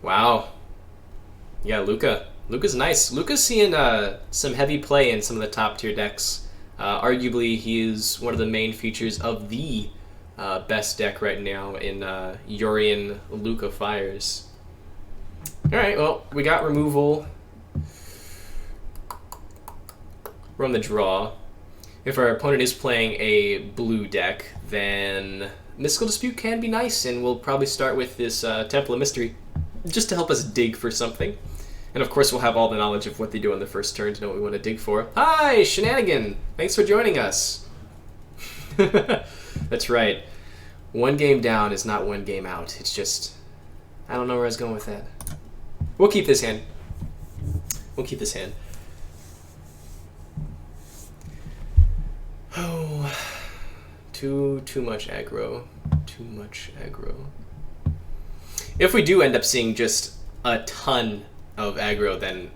Wow. Yeah, Luca. Luca's nice. Luca's seeing some heavy play in some of the top tier decks. Arguably, he is one of the main features of the best deck right now in Yorian Luca Fires. Alright, well, we got removal. We're on the draw. If our opponent is playing a blue deck, then Mystical Dispute can be nice, and we'll probably start with this Temple of Mystery, just to help us dig for something. And of course we'll have all the knowledge of what they do on the first turn to know what we want to dig for. Hi, Shenanigan! Thanks for joining us! That's right. One game down is not one game out. It's just... I don't know where I was going with that. We'll keep this hand. We'll keep this hand. Oh, too much aggro. Too much aggro. If we do end up seeing just a ton of aggro, then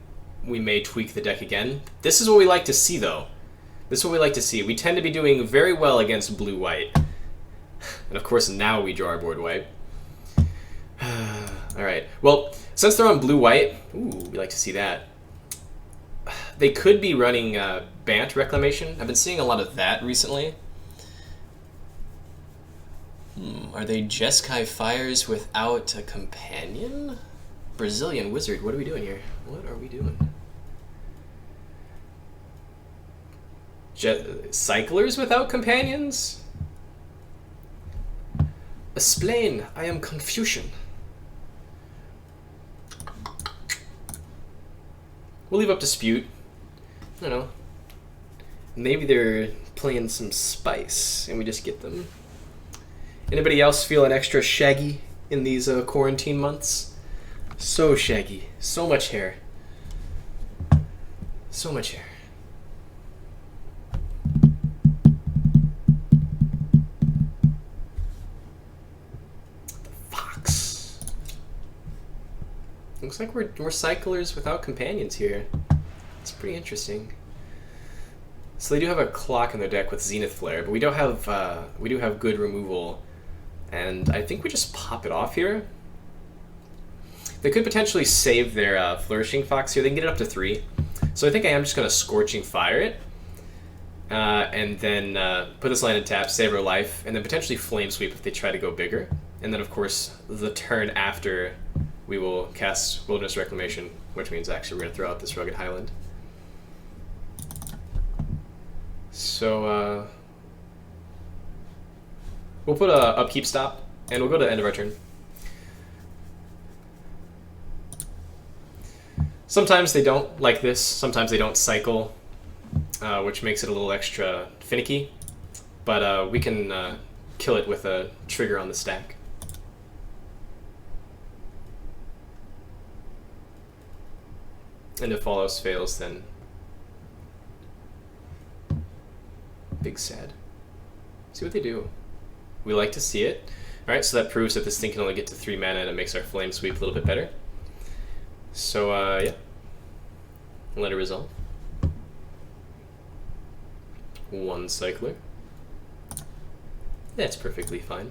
we may tweak the deck again. This is what we like to see, though. This is what we like to see. We tend to be doing very well against blue-white. And of course, now we draw our board white. Alright, well, since they're on blue-white, ooh, we like to see that. They could be running Bant Reclamation. I've been seeing a lot of that recently. Are they Jeskai Fires without a companion? Brazilian Wizard, what are we doing here? What are we doing? Cyclers without companions? Explain, I am Confucian. We'll leave up Dispute. I don't know. Maybe they're playing some spice and we just get them. Anybody else feeling extra shaggy in these quarantine months? So shaggy. So much hair. So much hair. The fox. Looks like we're cyclers without companions here. It's pretty interesting. So they do have a clock in their deck with Zenith Flare, but we do have good removal, and I think we just pop it off here. They could potentially save their Flourishing Fox here. They can get it up to 3. So I think I am just going to Scorching Fire it, and then put this land in tap, save our life, and then potentially Flame Sweep if they try to go bigger. And then of course the turn after we will cast Wilderness Reclamation, which means actually we're going to throw out this Rugged Highland. So we'll put a upkeep stop, and we'll go to the end of our turn. Sometimes they don't like this. Sometimes they don't cycle, which makes it a little extra finicky. But we can kill it with a trigger on the stack. And if all else fails, then big sad. See what they do. We like to see it. Alright, so that proves that this thing can only get to 3 mana and it makes our Flame Sweep a little bit better. So, yeah. Let it resolve. 1 cycler. That's perfectly fine.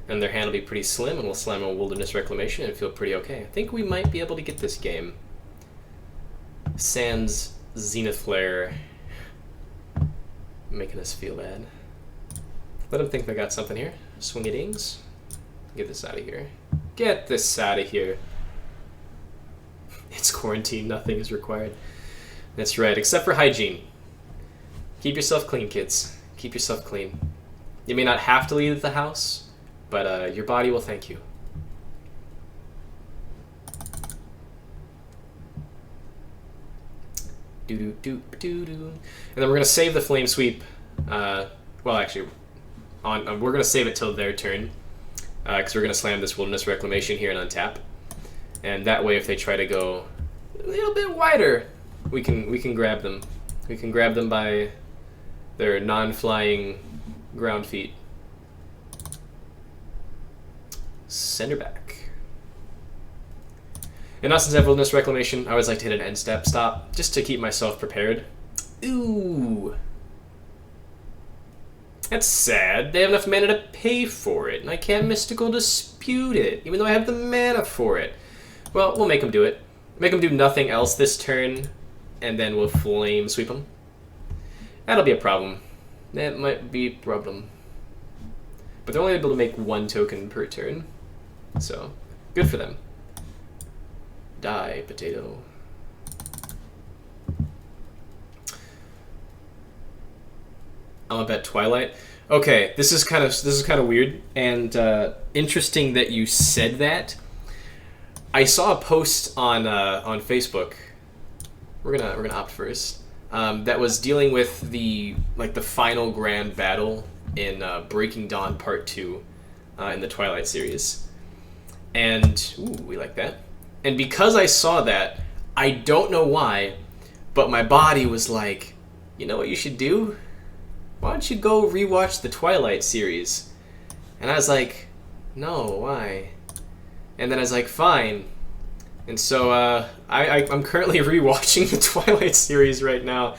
And their hand will be pretty slim, and we'll slam a Wilderness Reclamation and feel pretty okay. I think we might be able to get this game. Sans Zenith Flare making us feel bad. Let them think they got something here. Swing-a-dings. Get this out of here. Get this out of here. It's quarantine, nothing is required. That's right, except for hygiene. Keep yourself clean, kids. Keep yourself clean. You may not have to leave the house, but your body will thank you. Do-do-do-do-do. And then we're going to save the Flame Sweep. Well, actually, we're going to save it till their turn, because we're going to slam this Wilderness Reclamation here and untap. And that way, if they try to go a little bit wider, we can grab them. We can grab them by their non-flying ground feet. Send her back. And now since I have Wilderness Reclamation, I always like to hit an end step stop, just to keep myself prepared. Ooh. That's sad. They have enough mana to pay for it, and I can't Mystical Dispute it, even though I have the mana for it. Well, we'll make him do it. Make him do nothing else this turn, and then we'll flame sweep him. That'll be a problem. That might be a problem. But they're only able to make 1 token per turn. So, good for them. Die, potato. I'm gonna bet Twilight. Okay, this is kind of weird and interesting that you said that. I saw a post on Facebook. We're gonna opt first. That was dealing with the final grand battle in Breaking Dawn Part 2 in the Twilight series, and ooh, we like that. And because I saw that, I don't know why, but my body was like, you know what you should do? Why don't you go rewatch the Twilight series? And I was like, no, why? And then I was like, fine. And so I'm currently rewatching the Twilight series right now,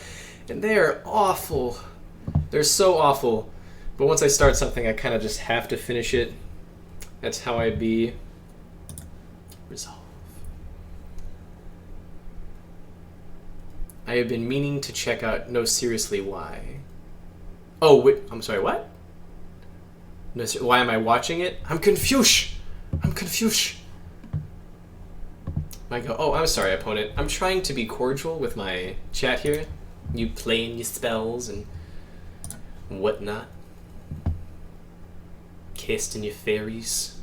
and they are awful. They're so awful. But once I start something, I kind of just have to finish it. That's how I be. Resolve. I have been meaning to check out No Seriously Why. Oh, wait, I'm sorry, what? No, why am I watching it? I'm confused. I'm confused. Oh, I'm sorry, opponent. I'm trying to be cordial with my chat here. You playing your spells and whatnot. Casting your fairies.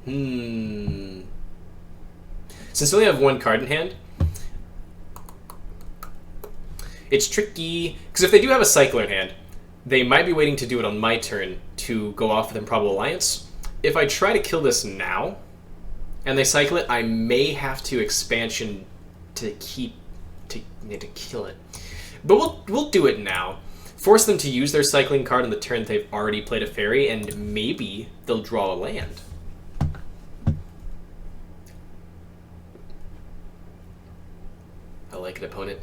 Since we only have 1 card in hand, it's tricky, because if they do have a cycler in hand, they might be waiting to do it on my turn to go off with Improbable Alliance. If I try to kill this now, and they cycle it, I may have to expansion to kill it. But we'll do it now. Force them to use their cycling card on the turn that they've already played a fairy, and maybe they'll draw a land. I like it, opponent.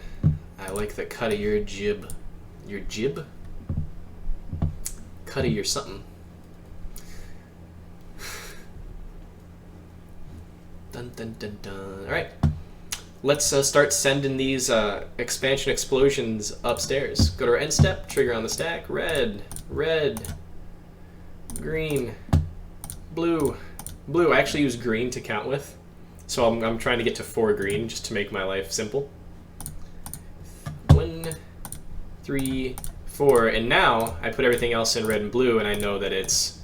I like the cut of your jib. Your jib? Cut of your something. Dun dun dun dun. Alright. Let's start sending these expansion explosions upstairs. Go to our end step, trigger on the stack. Red, red, green, blue, blue. I actually use green to count with. So I'm trying to get to 4 green just to make my life simple. 1, 3, 4, and now I put everything else in red and blue, and I know that it's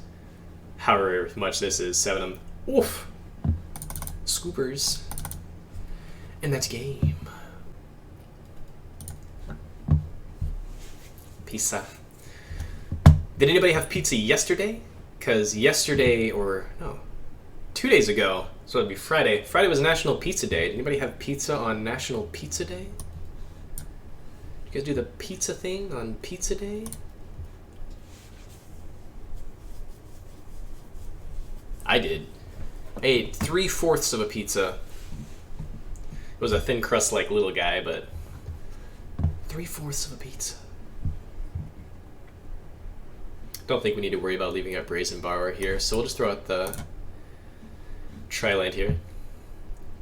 however much this is, 7 of them. Oof! Scoopers. And that's game. Pizza. Did anybody have pizza yesterday? Because yesterday, or no, 2 days ago, so it'd be Friday. Friday was National Pizza Day. Did anybody have pizza on National Pizza Day? You guys do the pizza thing on Pizza Day? I did. I ate 3/4 of a pizza. It was a thin crust like little guy, but 3/4 of a pizza. Don't think we need to worry about leaving up Brazen Borrower here, so we'll just throw out the Tri-Land here.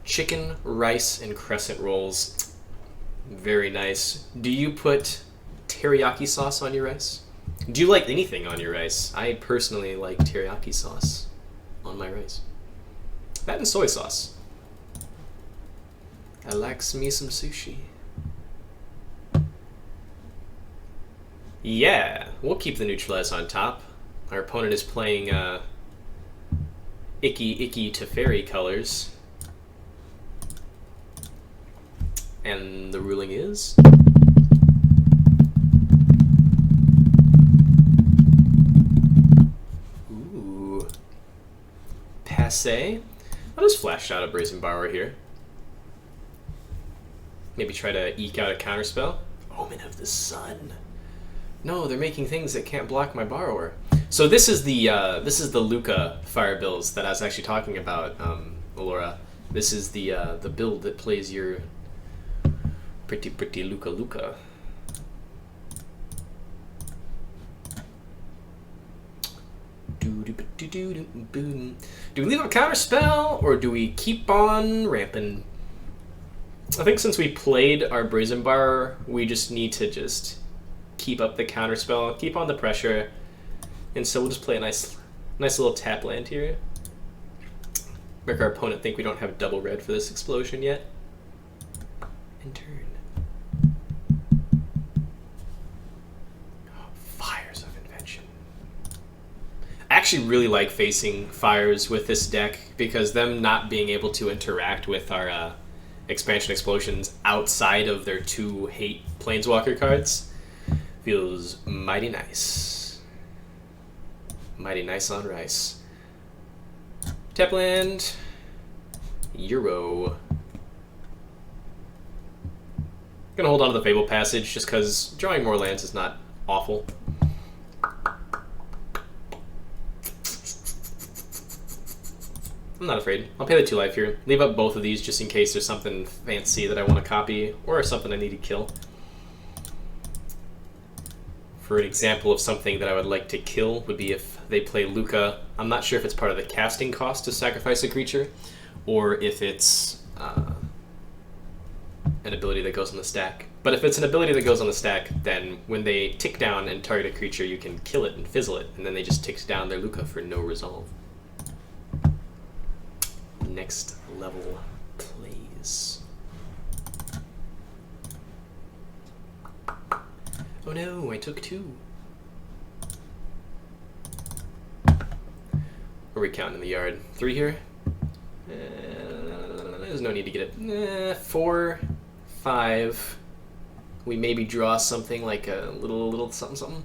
Chicken, rice, and crescent rolls. Very nice. Do you put teriyaki sauce on your rice? Do you like anything on your rice? I personally like teriyaki sauce on my rice. That and soy sauce. I likes me some sushi. Yeah, we'll keep the neutralize on top. Our opponent is playing icky Teferi colors. And the ruling is... Ooh. Passe. I'll just flash out a Brazen Borrower here. Maybe try to eke out a counterspell. Omen of the Sun. No, they're making things that can't block my Borrower. So this is the Luca fire builds that I was actually talking about, Allura. This is the build that plays your pretty Luca. Do we leave a counter spell or do we keep on ramping? I think since we played our Brazen Bar, we just need to just keep up the counter spell, keep on the pressure, and so we'll just play a nice little tap land here. Make our opponent think we don't have double red for this explosion yet. And turn. Oh, Fires of Invention. I actually really like facing fires with this deck because them not being able to interact with our expansion explosions outside of their 2 hate planeswalker cards feels mighty nice. Mighty nice on rice. Tap land. Euro. Gonna hold on to the Fable Passage just because drawing more lands is not awful. I'm not afraid. I'll pay the 2 life here. Leave up both of these just in case there's something fancy that I want to copy or something I need to kill. For an example of something that I would like to kill would be if they play Luca. I'm not sure if it's part of the casting cost to sacrifice a creature or if it's an ability that goes on the stack. But if it's an ability that goes on the stack, then when they tick down and target a creature, you can kill it and fizzle it, and then they just tick down their Luca for no resolve. Next level plays. Oh no, I took 2. What are we counting in the yard? 3 here? There's no need to get it. 4, 5. We maybe draw something like a little something.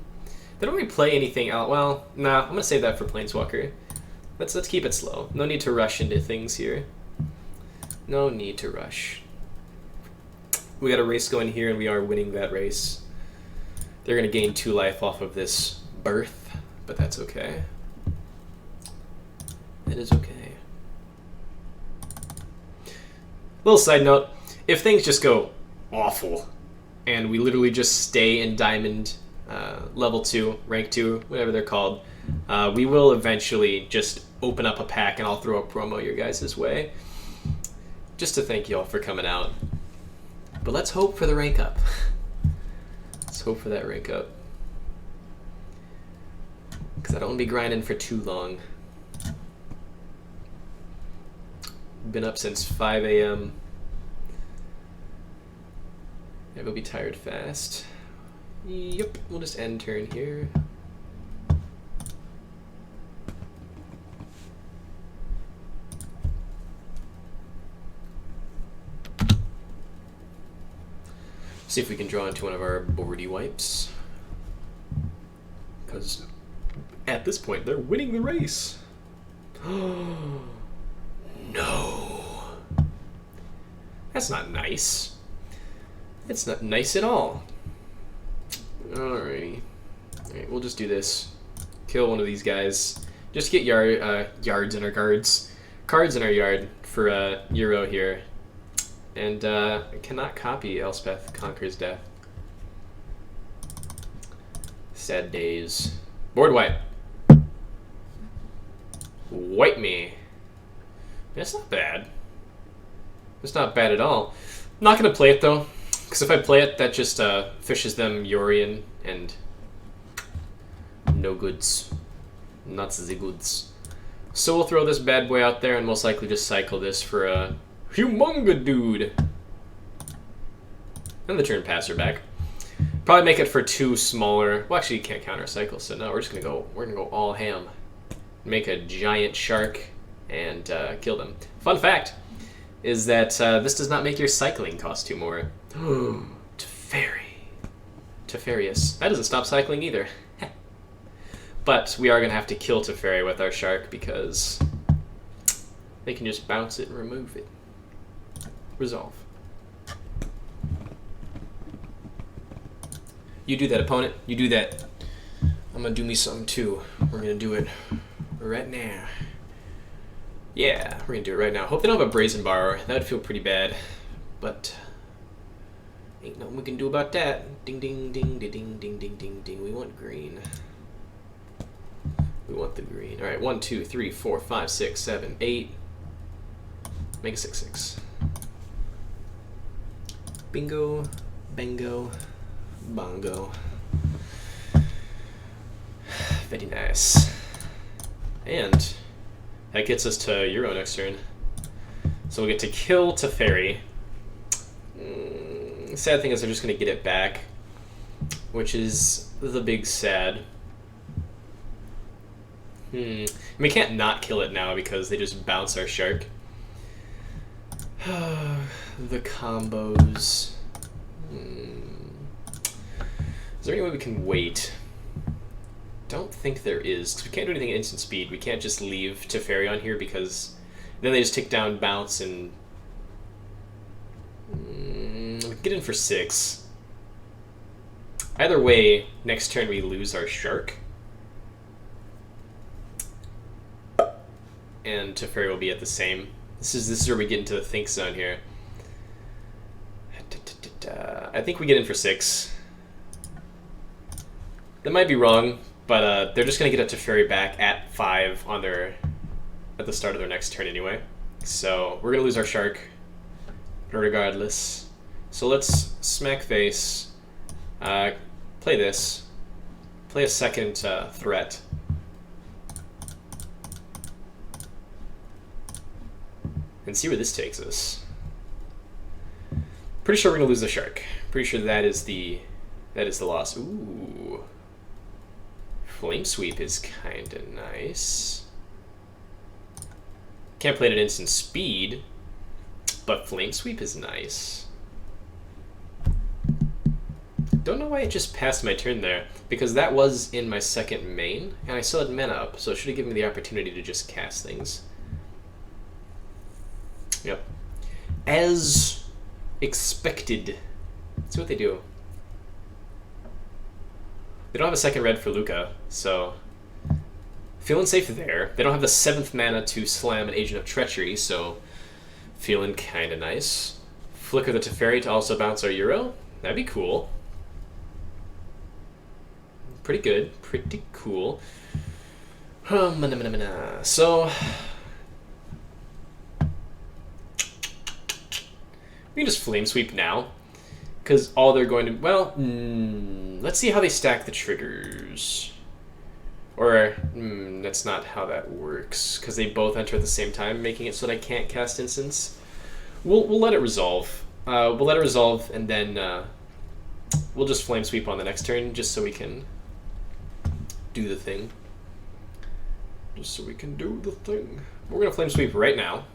They don't really play anything out. Well, nah, I'm gonna save that for Planeswalker. Let's keep it slow. No need to rush into things here. No need to rush. We got a race going here, and we are winning that race. They're going to gain 2 life off of this birth, but that's okay. It is okay. Little side note, if things just go awful, and we literally just stay in Diamond level 2, rank 2, whatever they're called, we will eventually just open up a pack and I'll throw a promo your guys' way. Just to thank you all for coming out. But let's hope for the rank up. Let's hope for that rank up. Because I don't want to be grinding for too long. Been up since 5 a.m. Yeah, we'll be tired fast. Yep, we'll just end turn here. See if we can draw into one of our boardy wipes. Because at this point, they're winning the race. No. That's not nice. It's not nice at all. Alrighty. Alright, we'll just do this. Kill one of these guys. Just get yards in our cards in our yard for Euro here. And I cannot copy Elspeth Conquers Death. Sad days. Board wipe. Wipe me. That's not bad. It's not bad at all. I'm not going to play it though, because if I play it, that just fishes them Yorian and no goods. Not the goods. So we'll throw this bad boy out there and most likely just cycle this for a Humonga dude. And the turn passer back. Probably make it for 2 smaller. Well, actually, you can't counter cycle, so no, we're gonna go all ham. Make a giant shark and kill them. Fun fact is that this does not make your cycling cost 2 more. Teferius. That doesn't stop cycling either. But we are gonna have to kill Teferi with our shark because they can just bounce it and remove it. Resolve. You do that, opponent. You do that. I'm gonna do me something too. We're gonna do it right now. Yeah, we're gonna do it right now. Hope they don't have a Brazen Bar. That would feel pretty bad. But ain't nothing we can do about that. Ding ding ding ding ding ding ding ding ding. We want green. We want the green. All right, 1, 2, 3, 4, 5, 6, 7, 8. Make a 6/6. Bingo, bango, bongo. Very nice. And that gets us to Euro next turn. So we'll get to kill Teferi. Sad thing is they're just going to get it back, which is the big sad. We can't not kill it now because they just bounce our shark. The combos. Is there any way we can wait? Don't think there is, because we can't do anything at instant speed. We can't just leave Teferi on here because then they just take down bounce and we can get in for 6. Either way, next turn we lose our shark. And Teferi will be at the same. This is where we get into the think zone here. I think we get in for 6. That might be wrong, but they're just gonna get a Teferi back at 5 on their at the start of their next turn anyway. So we're gonna lose our shark regardless. So let's smack face. Play this. Play a second threat. And see where this takes us. Pretty sure we're gonna lose the shark. Pretty sure that is the loss. Ooh. Flame Sweep is kinda nice. Can't play it at instant speed, but Flame Sweep is nice. Don't know why it just passed my turn there, because that was in my second main, and I still had mana up, so it should have given me the opportunity to just cast things. Yep. As expected. Let's see what they do. They don't have a second red for Luca, so feeling safe there. They don't have the 7th mana to slam an Agent of Treachery, so feeling kinda nice. Flicker the Teferi to also bounce our Euro. That'd be cool. Pretty good. Pretty cool. So we can just Flame Sweep now, because all they're going to... Well, let's see how they stack the triggers. Or, that's not how that works, because they both enter at the same time, making it so that I can't cast instants. We'll let it resolve. We'll let it resolve, and then we'll just Flame Sweep on the next turn, just so we can do the thing. Just so we can do the thing. We're going to Flame Sweep right now.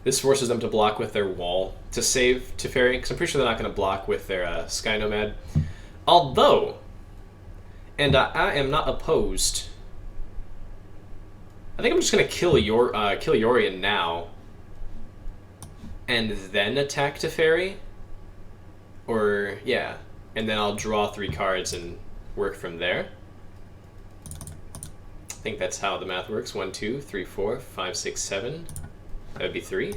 This forces them to block with their wall to save Teferi, because I'm pretty sure they're not going to block with their Sky Nomad. Although, and I am not opposed, I think I'm just going to kill Yorion now, and then attack Teferi. Or, yeah, and then I'll draw 3 cards and work from there. I think that's how the math works. 1, 2, 3, 4, 5, 6, 7. That would be 3.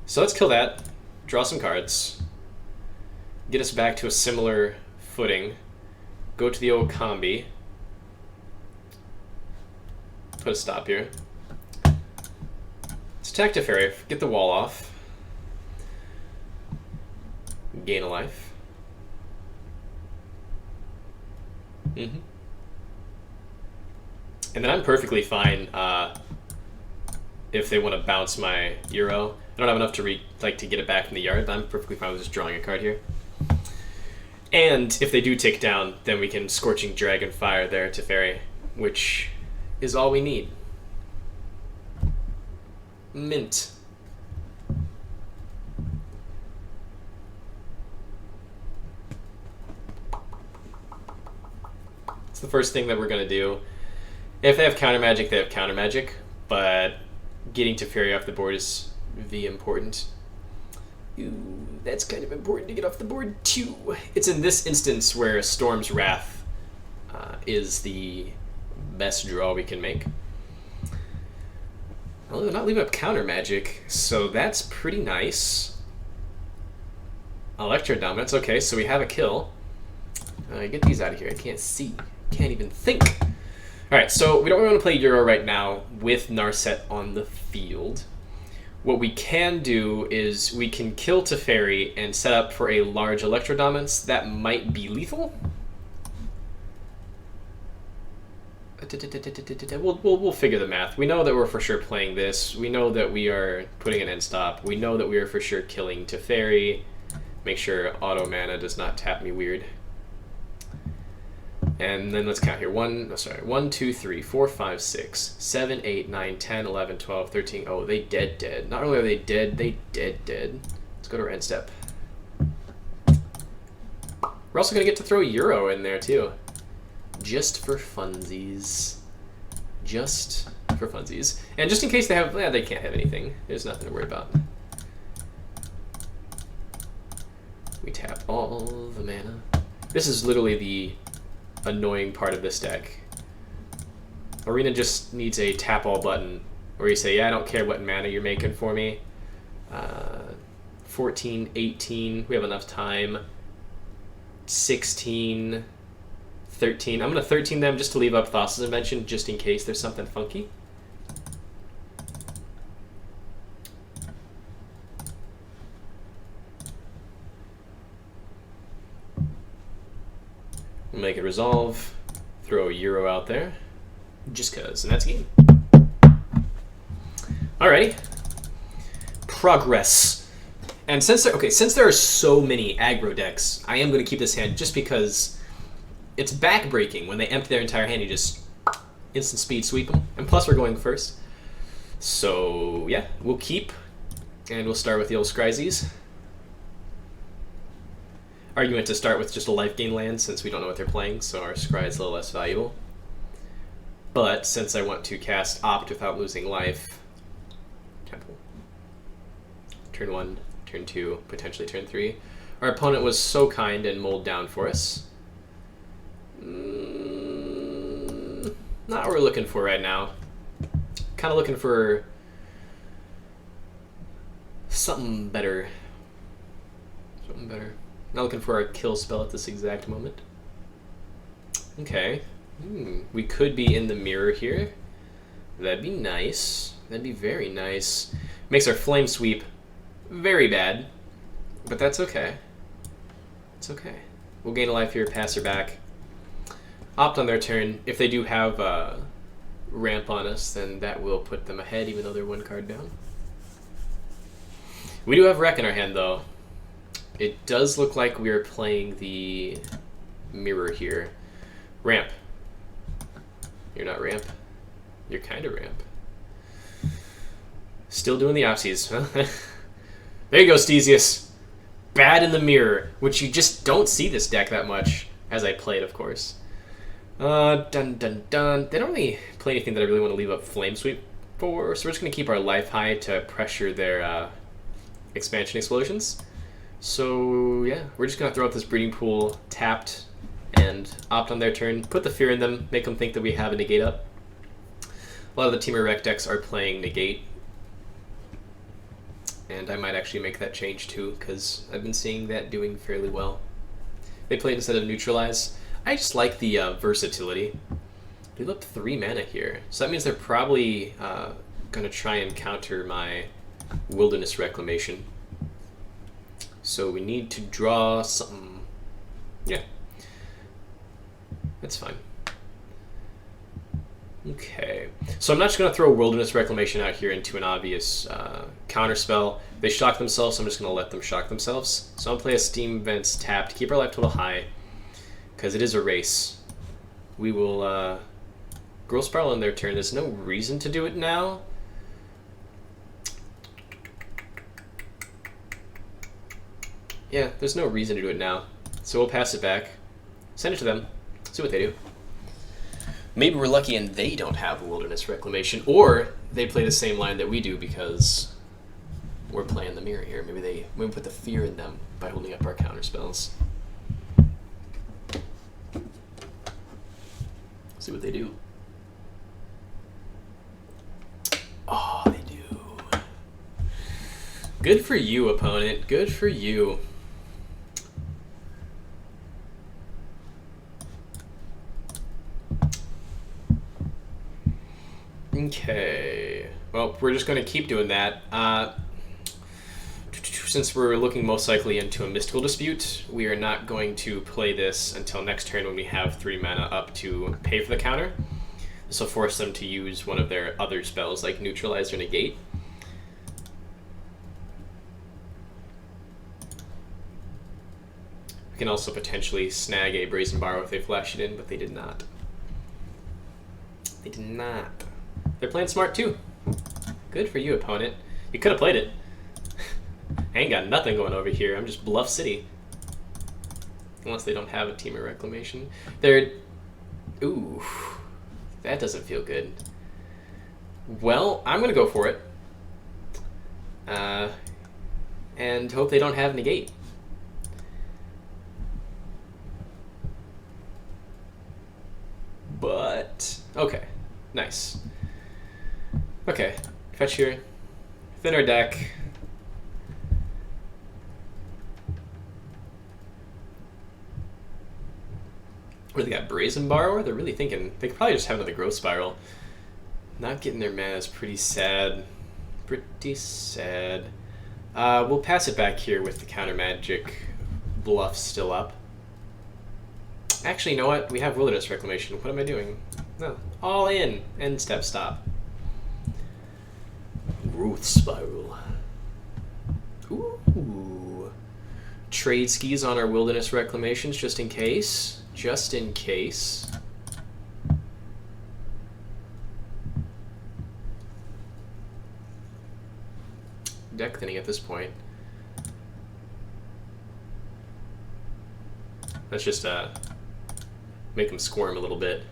So let's kill that, draw some cards, get us back to a similar footing, go to the old combi, put a stop here. Let's attack Teferi, get the wall off, gain a life. And then I'm perfectly fine if they want to bounce my Euro. I don't have enough to to get it back in the yard, but I'm perfectly fine with just drawing a card here. And if they do take down, then we can Scorching Dragon Fire their Teferi, which is all we need. Mint. It's the first thing that we're going to do. If they have counter magic, they have counter magic, but getting Teferi off the board is the important. Ooh, that's kind of important to get off the board too. It's in this instance where Storm's Wrath is the best draw we can make. Well, they're not leaving up counter magic, so that's pretty nice. Electro Dominance, okay, so we have a kill. Get these out of here. I can't see. Can't even think. Alright, so we don't really want to play Euro right now with Narset on the field. What we can do is we can kill Teferi and set up for a large Electrodominance that might be lethal. We'll figure the math. We know that we're for sure playing this. We know that we are putting an end stop. We know that we are for sure killing Teferi. Make sure auto mana does not tap me weird. And then let's count here. 1, 2, 3, 4, 5, 6, 7, 8, 9, 10, 11, 12, 13. Oh, they dead. Not only are they dead. Let's go to our end step. We're also going to get to throw Euro in there, too. Just for funsies. Just for funsies. And just in case they have... Yeah, they can't have anything. There's nothing to worry about. We tap all the mana. This is literally the annoying part of this deck. Arena just needs a tap all button where you say, yeah, I don't care what mana you're making for me. 14, 18, we have enough time. 16, 13. I'm going to 13 them just to leave up Thassa's Invention just in case there's something funky. Make it resolve, throw a Euro out there, just cause, and that's game. Alrighty, progress. And since there are so many aggro decks, I am going to keep this hand just because it's backbreaking when they empty their entire hand. You just instant speed sweep them, and plus we're going first. So yeah, we'll keep, and we'll start with the old Scryzies. Argument to start with just a life gain land since we don't know what they're playing, so our scry is a little less valuable. But since I want to cast Opt without losing life, Temple. Turn 1, turn 2, potentially turn 3. Our opponent was so kind and mulled down for us. Not what we're looking for right now. Kind of looking for something better. Something better. Not looking for our kill spell at this exact moment. Okay. We could be in the mirror here. That'd be nice. That'd be very nice. Makes our flame sweep very bad. But that's okay. It's okay. We'll gain a life here, pass her back. Opt on their turn. If they do have ramp on us, then that will put them ahead, even though they're one card down. We do have Wreck in our hand, though. It does look like we are playing the mirror here. Ramp. You're not ramp. You're kind of ramp. Still doing the opsies. There you go, Stesius. Bad in the mirror, which you just don't see this deck that much, as I play it, of course. Dun dun dun. They don't really play anything that I really want to leave up Flame Sweep for, so we're just going to keep our life high to pressure their expansion explosions. So yeah, we're just going to throw out this breeding pool, tapped, and Opt on their turn, put the fear in them, make them think that we have a negate up. A lot of the Temur Rec decks are playing negate, and I might actually make that change too, because I've been seeing that doing fairly well. They play it instead of neutralize. I just like the versatility. They look 3 mana here, so that means they're probably going to try and counter my Wilderness Reclamation. So we need to draw something. Yeah. That's fine. Okay. So I'm not just going to throw Wilderness Reclamation out here into an obvious counterspell. They shock themselves, so I'm just going to let them shock themselves. So I'm going to play a Steam Vents tapped, keep our life total high, because it is a race. We will Growth Spiral on their turn. There's no reason to do it now. Yeah, there's no reason to do it now. So we'll pass it back, send it to them, see what they do. Maybe we're lucky and they don't have a Wilderness Reclamation, or they play the same line that we do because we're playing the mirror here. Maybe we put the fear in them by holding up our counter spells. See what they do. Oh, they do. Good for you, opponent. Good for you. Okay. Well, we're just going to keep doing that. Since we're looking most likely into a mystical dispute, we are not going to play this until next turn when we have 3 mana up to pay for the counter. This will force them to use one of their other spells like Neutralize or Negate. We can also potentially snag a Brazen Borrow if they flash it in, but they did not. They did not. They're playing smart too. Good for you, opponent. You could have played it. I ain't got nothing going over here. I'm just Bluff City. Unless they don't have a Temur Reclamation. They're... Ooh. That doesn't feel good. Well, I'm going to go for it. And hope they don't have Negate. But... Okay. Nice. Okay. Fetch here. Thinner deck. What do they got? Brazen Borrower? They're really thinking. They could probably just have another Growth Spiral. Not getting their mana is pretty sad. Pretty sad. We'll pass it back here with the counter magic bluff still up. Actually, you know what? We have Wilderness Reclamation. What am I doing? No. All in. End step stop. Growth Spiral. Ooh. Trade skis on our Wilderness Reclamations just in case. Just in case. Deck thinning at this point. Let's just make them squirm a little bit.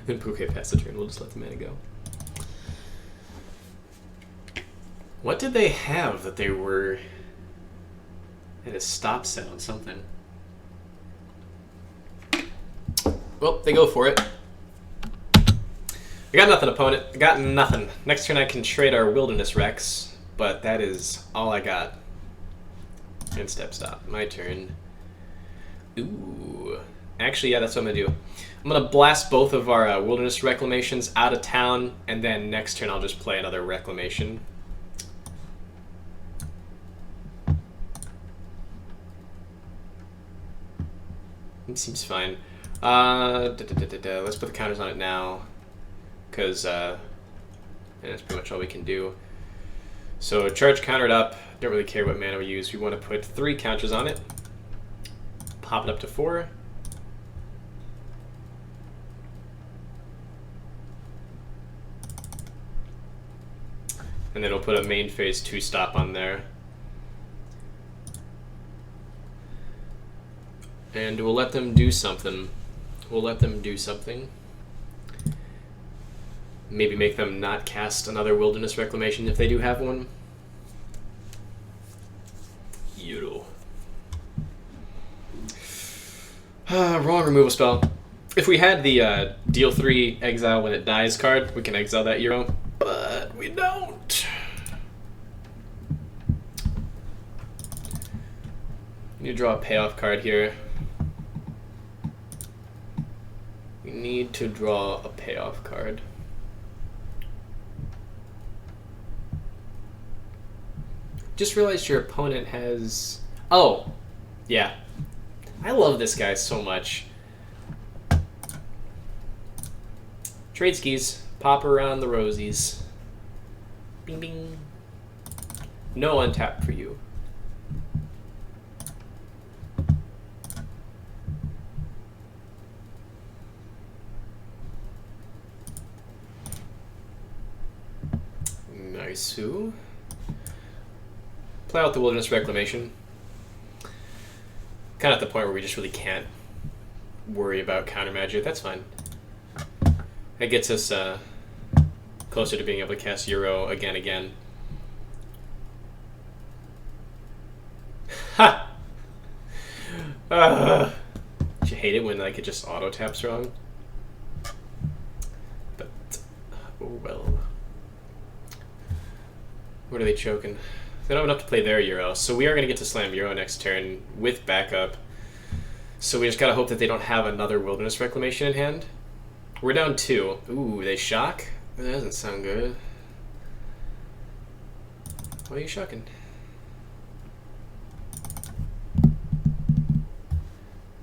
Then Pookie pass the turn, we'll just let the mana go. What did they have that they were... Had a stop set on something. Well, they go for it. I got nothing, opponent. I got nothing. Next turn I can trade our Wilderness Rex, but that is all I got. And step stop. My turn. Ooh. Actually, yeah, that's what I'm going to do. I'm going to blast both of our Wilderness Reclamations out of town, and then next turn I'll just play another Reclamation. It seems fine. Let's put the counters on it now, because that's pretty much all we can do. So charge countered up. Don't really care what mana we use. We want to put 3 counters on it. Pop it up to 4. And then we'll put a main phase 2 stop on there. And we'll let them do something. We'll let them do something. Maybe make them not cast another Wilderness Reclamation if they do have one. Yodel. Wrong removal spell. If we had the deal 3 exile when it dies card, we can exile that Euro, but we don't. You draw a payoff card here. We need to draw a payoff card. Just realized your opponent has... Oh, yeah. I love this guy so much. Trade skis. Pop around the rosies. Bing bing. No untap for you. Nice. Play out the Wilderness Reclamation. Kind of at the point where we just really can't worry about counter magic. That's fine. That gets us closer to being able to cast Euro again. Ha! Do you hate it when like it just auto taps wrong? But oh well. What are they choking? They don't have enough to play their Euro, so we are going to get to slam Euro next turn with backup. So we just gotta hope that they don't have another Wilderness Reclamation in hand. We're down 2. Ooh, they shock? That doesn't sound good. Why are you shocking?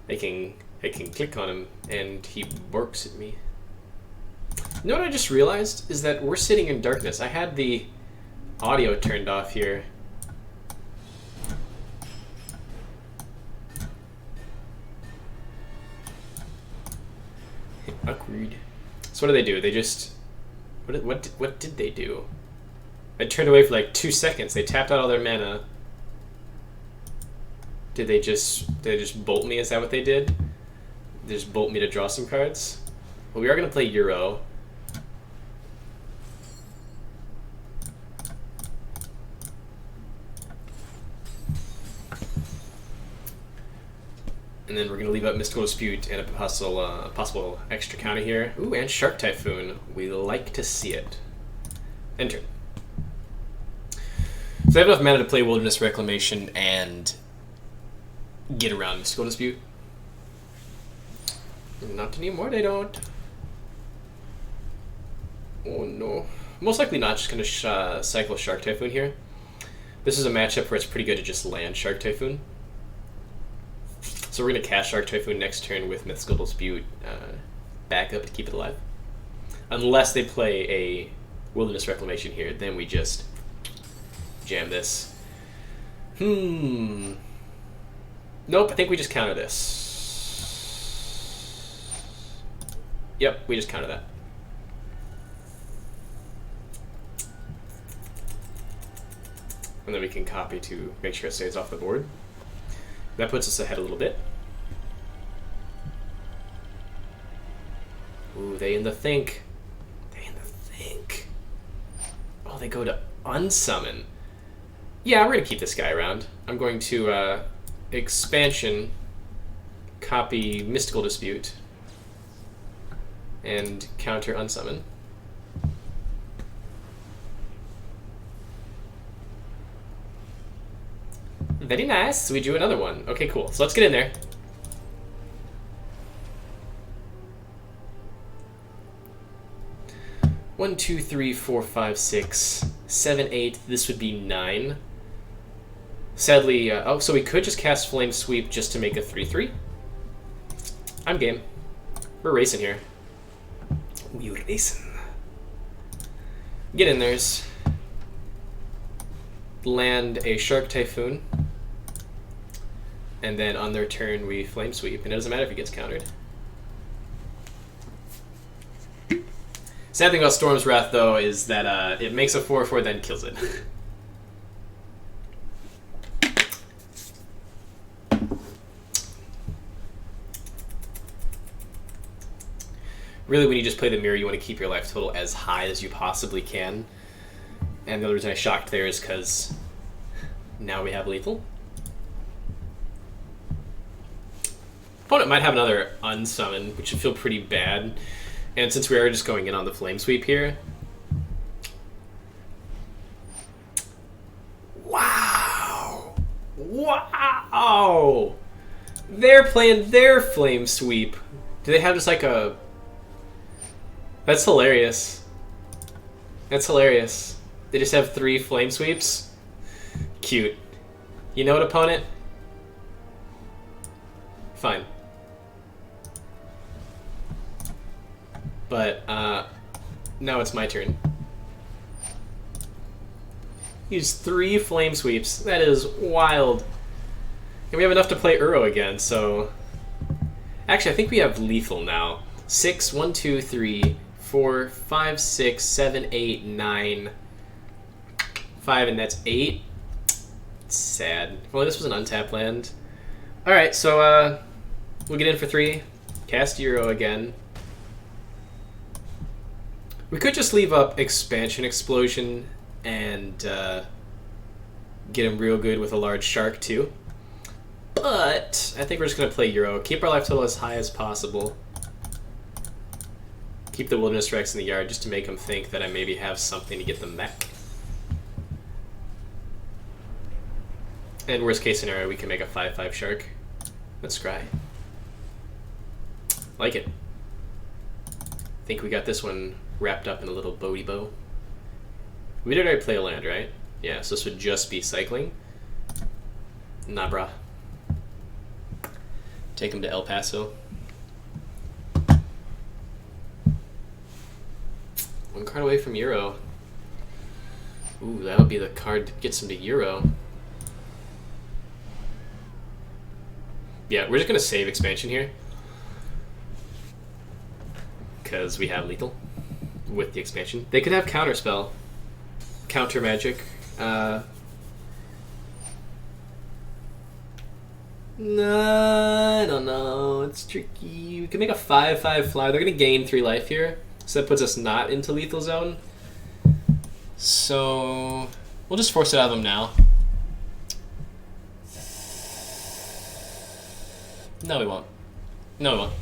I can click on him and he barks at me. You know what I just realized is that we're sitting in darkness. I had the audio turned off here. Awkward. So what do they do? They just what did they do? I turned away for like 2 seconds. They tapped out all their mana. Did they just bolt me? Is that what they did? They just bolt me to draw some cards? Well, we are gonna play Euro. And then we're going to leave out Mystical Dispute and a possible extra counter here. Ooh, and Shark Typhoon. We like to see it. Enter. So I have enough mana to play Wilderness Reclamation and get around Mystical Dispute. Not anymore, they don't. Oh no. Most likely not, just going to cycle Shark Typhoon here. This is a matchup where it's pretty good to just land Shark Typhoon. So we're going to cast Shark Typhoon next turn with Mystical Dispute backup to keep it alive. Unless they play a Wilderness Reclamation here, then we just jam this. Nope, I think we just counter this. Yep, we just counter that. And then we can copy to make sure it stays off the board. That puts us ahead a little bit. Ooh, they in the think. They in the think. Oh, they go to unsummon. Yeah, we're going to keep this guy around. I'm going to expansion, copy Mystical Dispute, and counter unsummon. Very nice. We do another one. Okay, cool. So let's get in there. One, two, three, four, five, six, 7, 8. This would be 9. Sadly, oh, so we could just cast Flame Sweep just to make a 3/3. I'm game. We're racing here. We're racing. Get in there's. Land a Shark Typhoon. And then on their turn, we Flame Sweep. And it doesn't matter if it gets countered. Sad thing about Storm's Wrath, though, is that it makes a 4/4, then kills it. Really, when you just play the mirror, you want to keep your life total as high as you possibly can. And the other reason I shocked there is because now we have lethal. Opponent might have another unsummon, which would feel pretty bad. And since we are just going in on the Flame Sweep here... Wow! Wow! They're playing their Flame Sweep. Do they have just like a... That's hilarious. That's hilarious. They just have 3 Flame Sweeps? Cute. You know what, opponent? Fine. But, now it's my turn. Use 3 Flame Sweeps. That is wild. And we have enough to play Uro again, so... Actually, I think we have lethal now. 6, 1, 2, 3, 4, 5, 6, 7, 8, 9... 5, and that's 8. It's sad. Well, this was an untapped land. Alright, so we'll get in for 3. Cast Euro again. We could just leave up Expansion Explosion and get him real good with a large shark too. But I think we're just going to play Euro. Keep our life total as high as possible. Keep the Wilderness Rex in the yard just to make them think that I maybe have something to get them back. And worst case scenario, we can make a 5/5 shark. Let's scry. Like it. think we got this one wrapped up in a little boaty bow. We did already play a land, right? Yeah, so this would just be cycling. Nah, brah. Take him to El Paso. One card away from Euro. Ooh, that would be the card that gets him to Euro. Yeah, we're just going to save expansion here. Because we have lethal with the expansion. They could have counterspell. Counter magic. No, I don't know. It's tricky. We can make a 5/5 flyer. They're going to gain 3 life here. So that puts us not into lethal zone. So we'll just force it out of them now. No, we won't. No, we won't.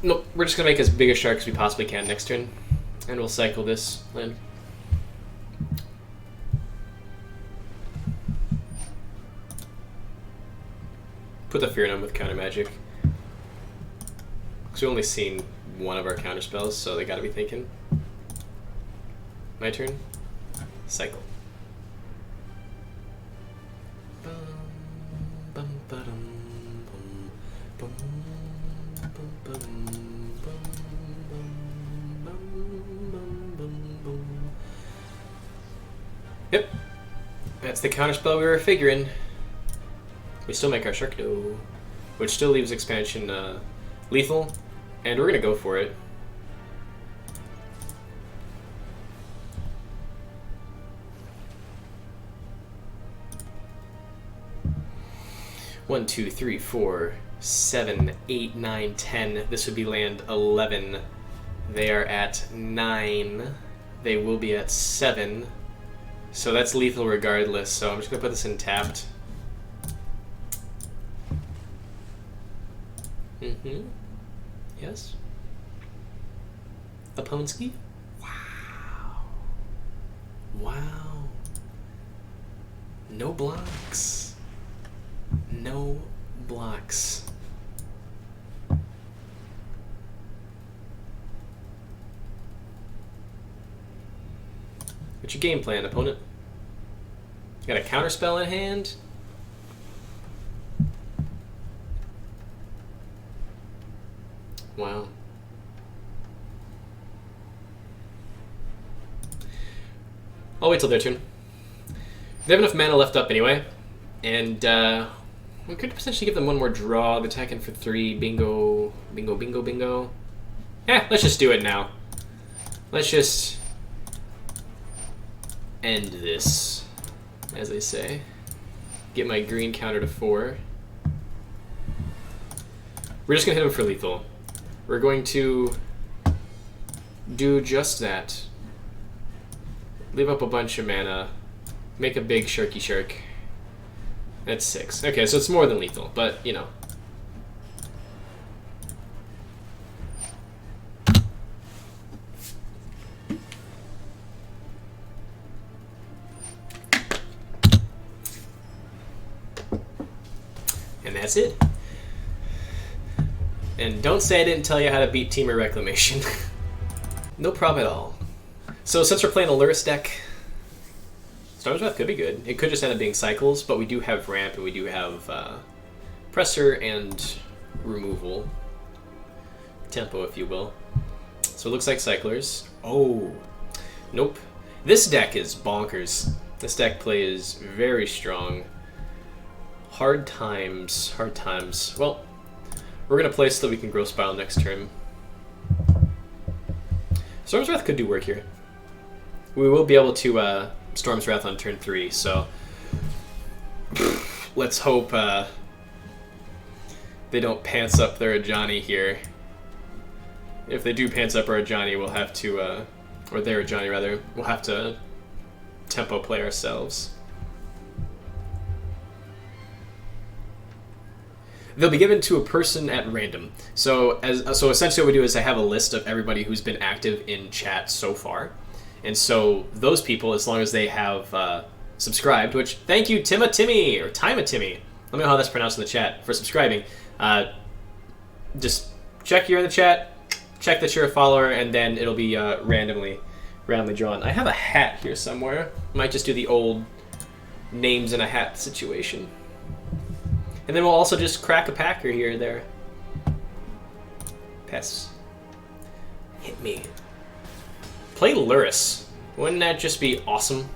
Nope, we're just going to make as big a shark as we possibly can next turn. And we'll cycle this land. Put the fear in them with counter magic. Because we've only seen one of our counter spells, so they gotta be thinking. My turn. Cycle. Yep. That's the counter spell we were figuring. We still make our shark dough, which still leaves expansion lethal, and we're gonna go for it. One, 2, 3, 4, 7, 8, 9, 10. This would be land 11. They are at 9. They will be at 7. So that's lethal regardless. So I'm just gonna put this in tapped. Yes. Aponsky? Wow. Wow. No blocks. No blocks. What's your game plan, opponent? You got a counterspell in hand? Wow. I'll wait till their turn. They have enough mana left up anyway, and we could potentially give them one more draw. They're attacking for 3. Bingo, bingo, bingo, bingo. Let's just do it now. Let's just end this, as they say. Get my green counter to 4. We're just gonna hit him for lethal. We're going to do just that. Leave up a bunch of mana. Make a big sharky shark. That's 6. Okay, so it's more than lethal, but you know. And that's it. And don't say I didn't tell you how to beat Temur Reclamation. No problem at all. So since we're playing a Lurrus deck, Storm's Wrath could be good. It could just end up being cycles, but we do have ramp and we do have presser and removal. Tempo, if you will. So it looks like cyclers. Oh, nope. This deck is bonkers. This deck plays very strong. Hard times, hard times. Well, we're going to play so that we can grow Spiral next turn. Storm's Wrath could do work here. We will be able to Storm's Wrath on turn 3, so let's hope they don't pants up their Ajani here. If they do pants up our Ajani, we'll have to, or their Ajani rather, we'll have to tempo play ourselves. They'll be given to a person at random. So essentially what we do is I have a list of everybody who's been active in chat so far. And so those people, as long as they have subscribed, which thank you Timmy, or Tima Timmy, let me know how that's pronounced in the chat, for subscribing. Just check you're in the chat, check that you're a follower, and then it'll be randomly drawn. I have a hat here somewhere. Might just do the old names in a hat situation. And then we'll also just crack a packer here or there. Pass. Hit me. Play Luris. Wouldn't that just be awesome?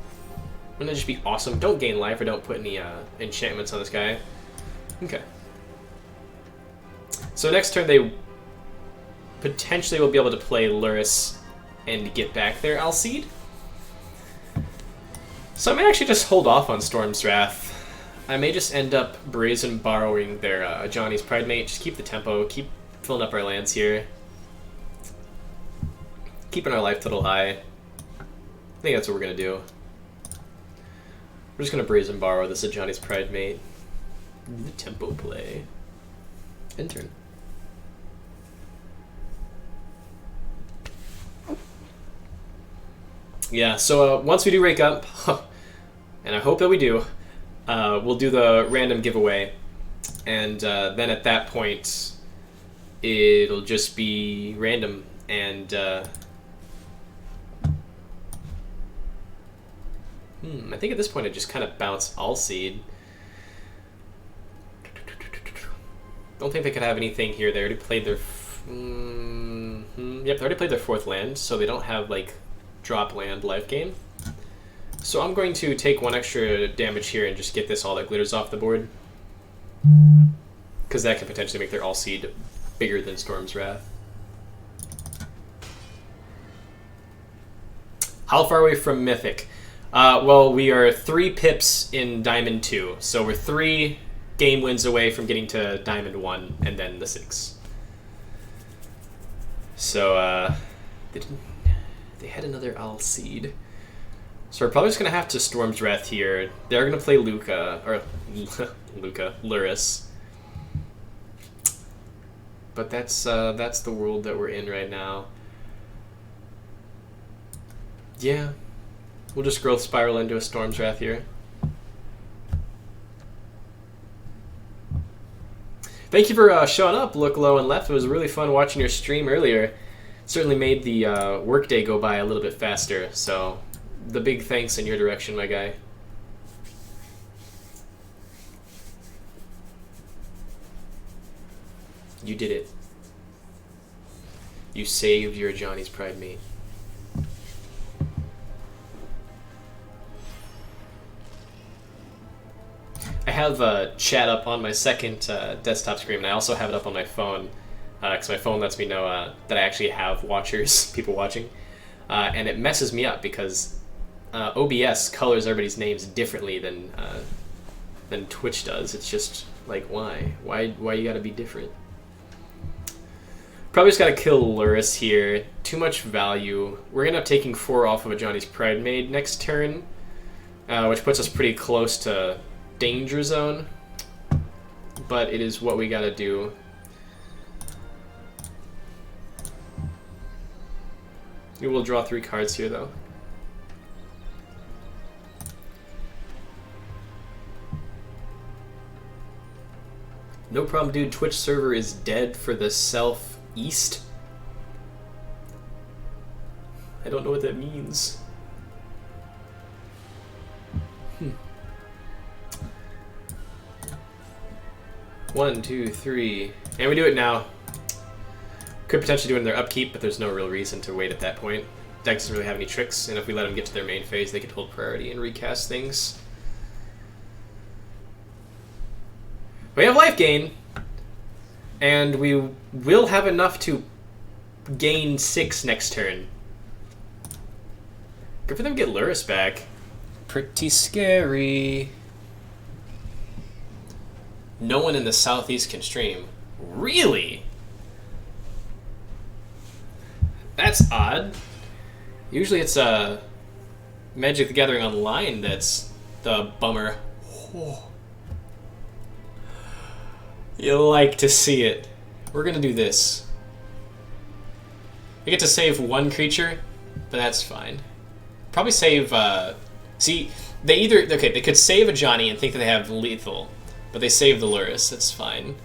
Wouldn't that just be awesome? Don't gain life or don't put any enchantments on this guy. Okay. So next turn they potentially will be able to play Luris and get back their Alseid. So I may actually just hold off on Storm's Wrath. I may just end up brazen borrowing their Johnny's Pridemate. Just keep the tempo, keep filling up our lands here. Keeping our life total high. I think that's what we're going to do. We're just going to brazen borrow this Johnny's Pridemate. The tempo play. End turn. Yeah, so once we do rake up, and I hope that we do, we'll do the random giveaway, and then at that point, it'll just be random, and I think at this point I just kind of bounce Alseid. Don't think they could have anything here. They already played their... Yep, they already played their 4th land, so they don't have, like, drop land life gain. So I'm going to take 1 extra damage here and just get this all that glitters off the board. Because that could potentially make their Alseid bigger than Storm's Wrath. How far away from Mythic? Well, we are 3 pips in Diamond 2. So we're 3 game wins away from getting to Diamond 1 and then the 6. So, they had another Alseid. So we're probably just going to have to Storm's Wrath here. They're going to play Luris. But that's the world that we're in right now. Yeah. We'll just Growth Spiral into a Storm's Wrath here. Thank you for showing up, Look Low and Left. It was really fun watching your stream earlier. Certainly made the workday go by a little bit faster, so the big thanks in your direction, my guy. You did it. You saved your Johnny's Pridemate. I have chat up on my second desktop screen, and I also have it up on my phone, because my phone lets me know that I actually have watchers, people watching, and it messes me up because OBS colors everybody's names differently than Twitch does. It's just like, why you gotta be different? Probably just gotta kill Luris here. Too much value. We're gonna end up taking 4 off of a Johnny's Pridemate next turn, which puts us pretty close to danger zone, but it is what we gotta do. We will draw 3 cards here, though. No problem, dude. Twitch server is dead for the southeast. I don't know what that means. 1, 2, 3, and we do it now. Could potentially do it in their upkeep, but there's no real reason to wait at that point. Deck doesn't really have any tricks, and if we let them get to their main phase, they could hold priority and recast things. We have life gain, and we will have enough to gain 6 next turn. Good for them to get Luris back. Pretty scary. No one in the southeast can stream. Really? That's odd. Usually it's Magic the Gathering Online that's the bummer. Oh. You'll like to see it. We're gonna do this. We get to save 1 creature, but that's fine. Probably save, see, they could save a Johnny and think that they have lethal, but they save the Luris, that's fine.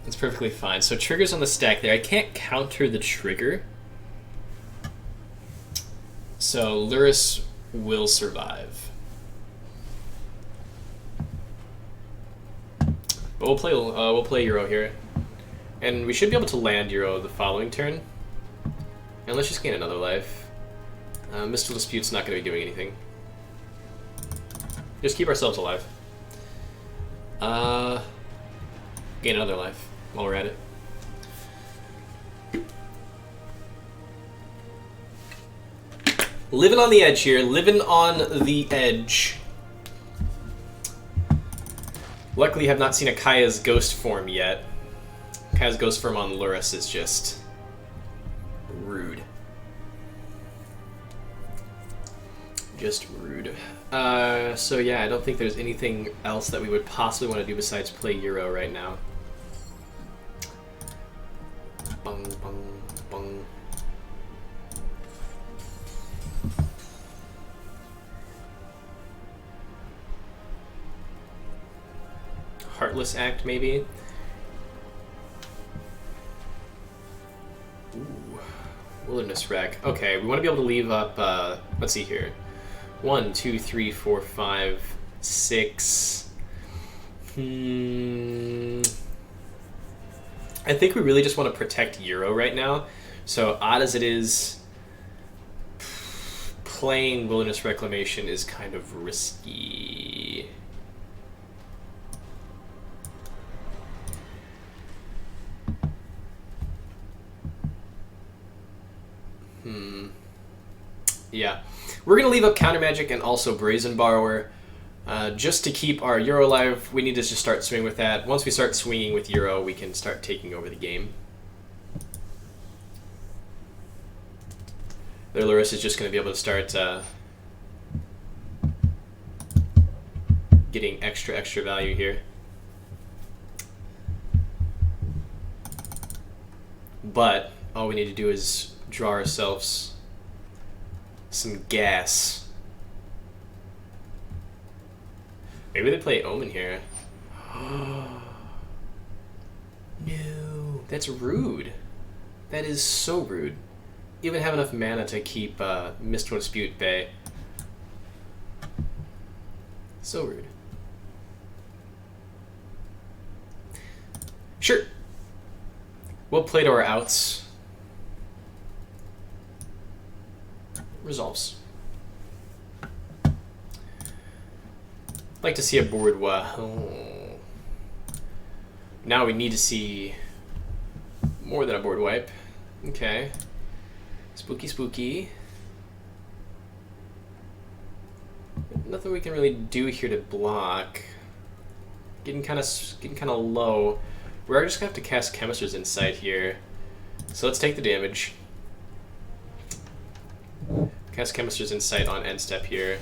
It's perfectly fine. So triggers on the stack there. I can't counter the trigger. So Luris will survive. But we'll play Euro here. And we should be able to land Euro the following turn. And let's just gain another life. Mystical Dispute's not going to be doing anything. Just keep ourselves alive. Gain another life while we're at it. Living on the edge here. Living on the edge. Luckily, I have not seen a Kaya's ghost form yet. Kaya's ghost form on Luris is just rude. Just rude. So yeah, I don't think there's anything else that we would possibly want to do besides play Euro right now. Bung, bung, bung. Heartless Act, maybe? Ooh. Wilderness Wreck. Okay, we want to be able to leave up, let's see here. 1, 2, 3, 4, 5, 6. I think we really just want to protect Euro right now. So odd as it is, playing Wilderness Reclamation is kind of risky. Yeah. We're going to leave up Counter Magic and also Brazen Borrower. Just to keep our Euro alive, we need to just start swinging with that. Once we start swinging with Euro, we can start taking over the game. Their Luris is just going to be able to start getting extra value here. But all we need to do is draw ourselves some gas. Maybe they play Omen here. No, that's rude. That is so rude. Even have enough mana to keep Mystical Dispute bay. So rude. Sure. We'll play to our outs. Resolves. Like to see a board Now we need to see more than a board wipe. Okay. Spooky, spooky. Nothing we can really do here to block. Getting kind of low. We're just gonna have to cast Chemist's Insight here. So let's take the damage. Cast Chemist's Insight on end step here.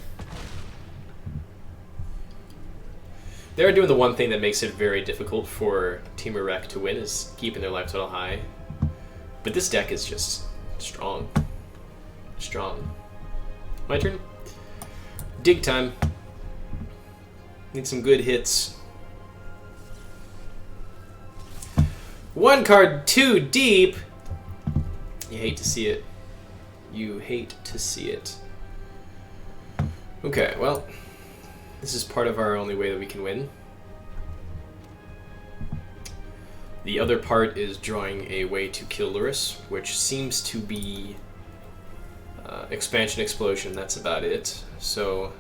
They're doing the one thing that makes it very difficult for Temur Rec to win, is keeping their life total high. But this deck is just strong. Strong. My turn. Dig time. Need some good hits. One card too deep. You hate to see it. You hate to see it. Okay, well, this is part of our only way that we can win. The other part is drawing a way to kill Luris, which seems to be Expansion Explosion. That's about it. So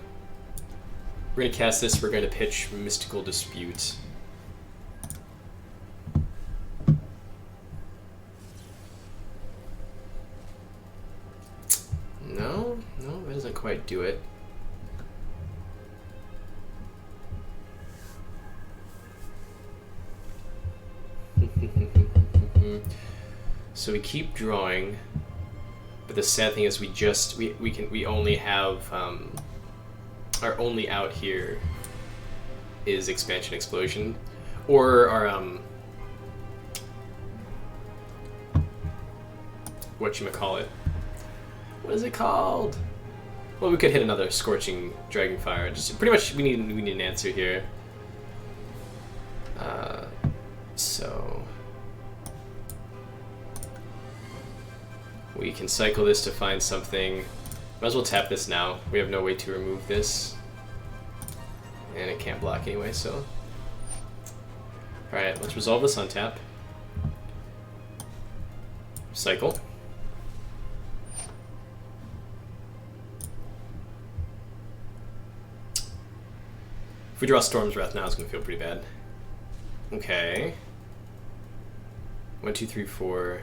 we're going to cast this. We're going to pitch Mystical Dispute. No, that doesn't quite do it. So we keep drawing, but the sad thing is we only have our only out here is Expansion Explosion, or our whatchamacallit. What is it called? Well, we could hit another Scorching Dragonfire. Just pretty much we need an answer here. So We can cycle this to find something. Might as well tap this now. We have no way to remove this. And it can't block anyway, so. Alright, let's resolve this on tap. Cycle. If we draw Storm's Wrath now, it's going to feel pretty bad. Okay. 1, 2, 3, 4.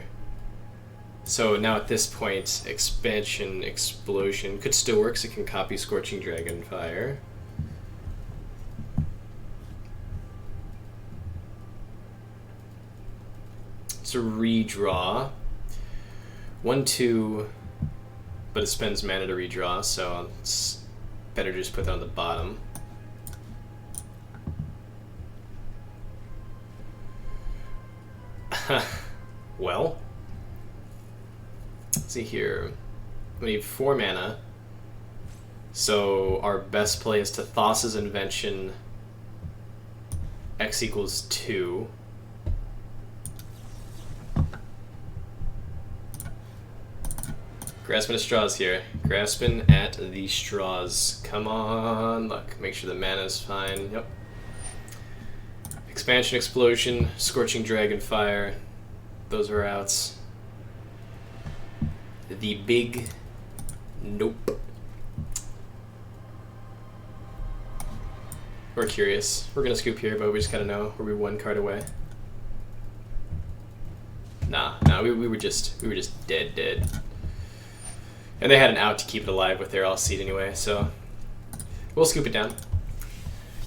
So now at this point, Expansion, Explosion could still work, so it can copy Scorching Dragon Fire. So redraw. 1, 2, but it spends mana to redraw, so it's better to just put that on the bottom. Well, let's see here. We need 4 mana. So our best play is to Thassa's Invention. X equals 2. Grasping at straws here. Grasping at the straws. Come on, look. Make sure the mana's fine. Yep. Expansion, Explosion, Scorching Dragon Fire. Those are outs. The big nope. We're curious. We're gonna scoop here, but we just gotta know. Were we 1 card away? Nah, we were just dead. And they had an out to keep it alive with their all seed anyway, so we'll scoop it down.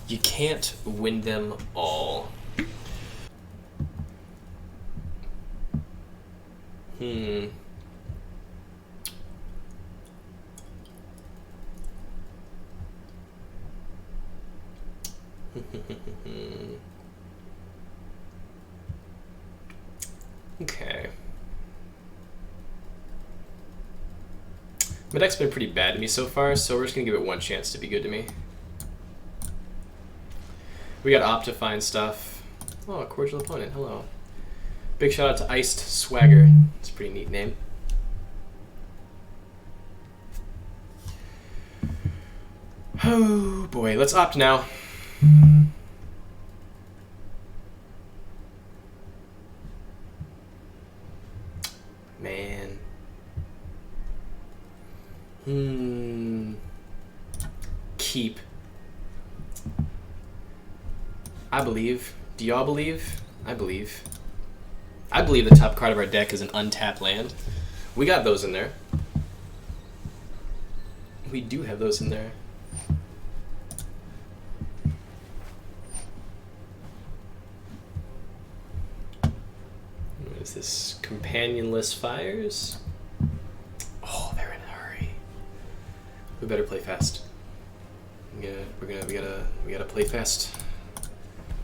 You can't win them all. Okay. My deck's been pretty bad to me so far, so we're just gonna give it 1 chance to be good to me. We got Optifine stuff. Oh, a cordial opponent. Hello. Big shout out to Iced Swagger. It's a pretty neat name. Oh boy, let's opt now. Man. Keep. I believe. Do y'all believe? I believe. I believe the top card of our deck is an untapped land. We got those in there. We do have those in there. What is this? Companionless Fires? Oh, they're in a hurry. We better play fast. We gotta play fast.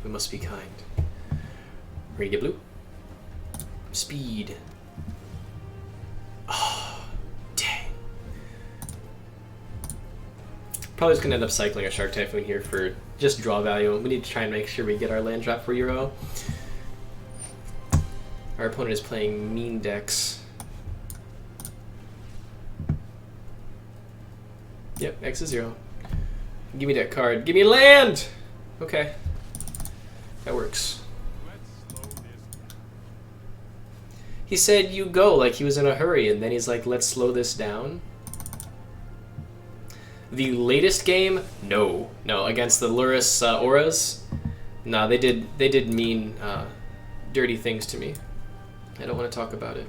We must be kind. Ready to get blue? Speed. Oh, dang. Probably just gonna end up cycling a Shark Typhoon here for just draw value. We need to try and make sure we get our land drop for Euro. Our opponent is playing mean decks. Yep, X is 0. Give me that card. Give me land! Okay. That works. He said you go like he was in a hurry, and then he's like, let's slow this down. The latest game? No. No, against the Luris Auras? No, they did mean dirty things to me. I don't want to talk about it.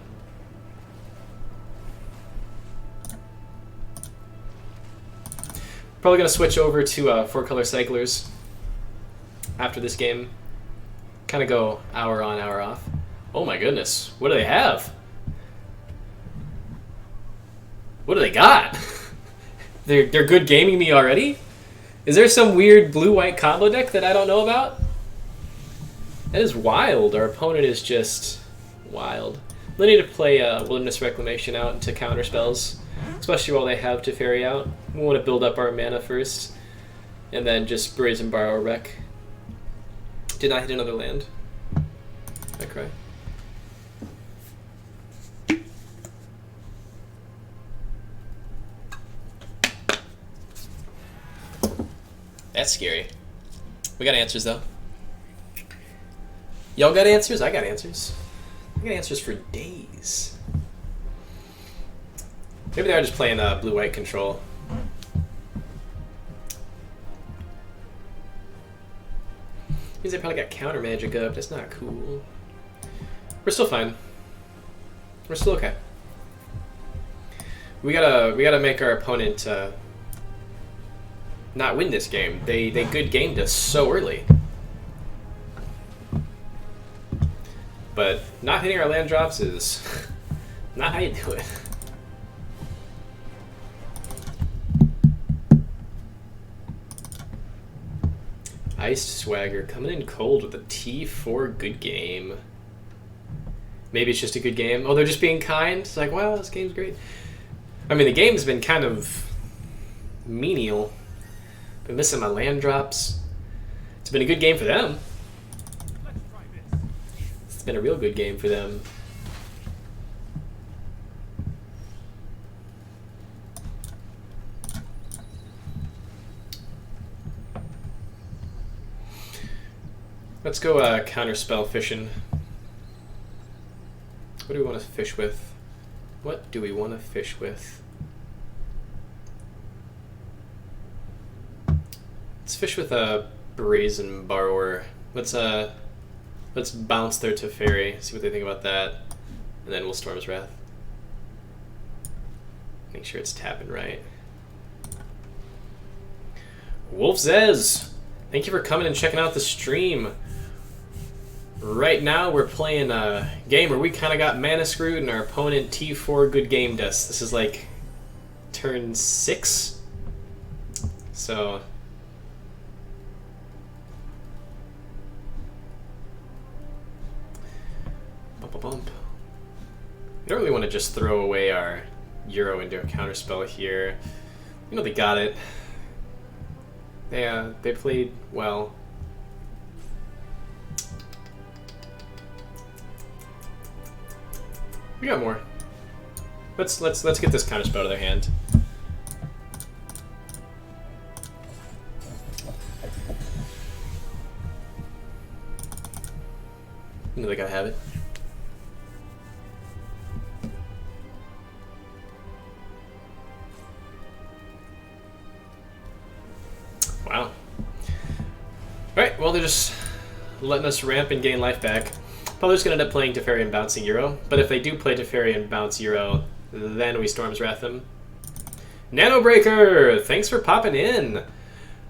Probably going to switch over to 4-color cyclers after this game. Kind of go hour on, hour off. Oh my goodness, what do they have? What do they got? They're good gaming me already? Is there some weird blue-white combo deck that I don't know about? That is wild. Our opponent is just wild. They need to play Wilderness Reclamation out to counter spells, especially while they have Teferi out. We want to build up our mana first, and then just Brazen Borrow Wreck. Did not hit another land. I cry. That's scary. We got answers, though. Y'all got answers? I got answers. I got answers for days. Maybe they're just playing blue-white control. Means they probably got counter magic up. That's not cool. We're still fine. We're still okay. We gotta make our opponent not win this game. They good gamed us so early. But not hitting our land drops is not how you do it. Iced Swagger coming in cold with a T4 good game. Maybe it's just a good game. Oh, they're just being kind? It's like, wow, this game's great. I mean, the game's been kind of menial. Been missing my land drops. It's been a good game for them. It's been a real good game for them. Let's go counterspell fishing. What do we want to fish with? What do we want to fish with? Let's fish with a Brazen Borrower. Let's bounce their Teferi, see what they think about that, and then we'll Storm's Wrath. Make sure it's tapping right. Wolf Zez, thank you for coming and checking out the stream. Right now we're playing a game where we kind of got mana screwed and our opponent T4 good gamed us. This is like turn 6. So bump. We don't really want to just throw away our Euro into a counterspell here. You know they got it. They played well. We got more. Let's get this counterspell out of their hand. You know they gotta have it. Wow. Alright, well they're just letting us ramp and gain life back. Probably just going to end up playing Teferi and bouncing Euro, but if they do play Teferi and bounce Euro, then we Storm's Wrath them. Nano Breaker! Thanks for popping in!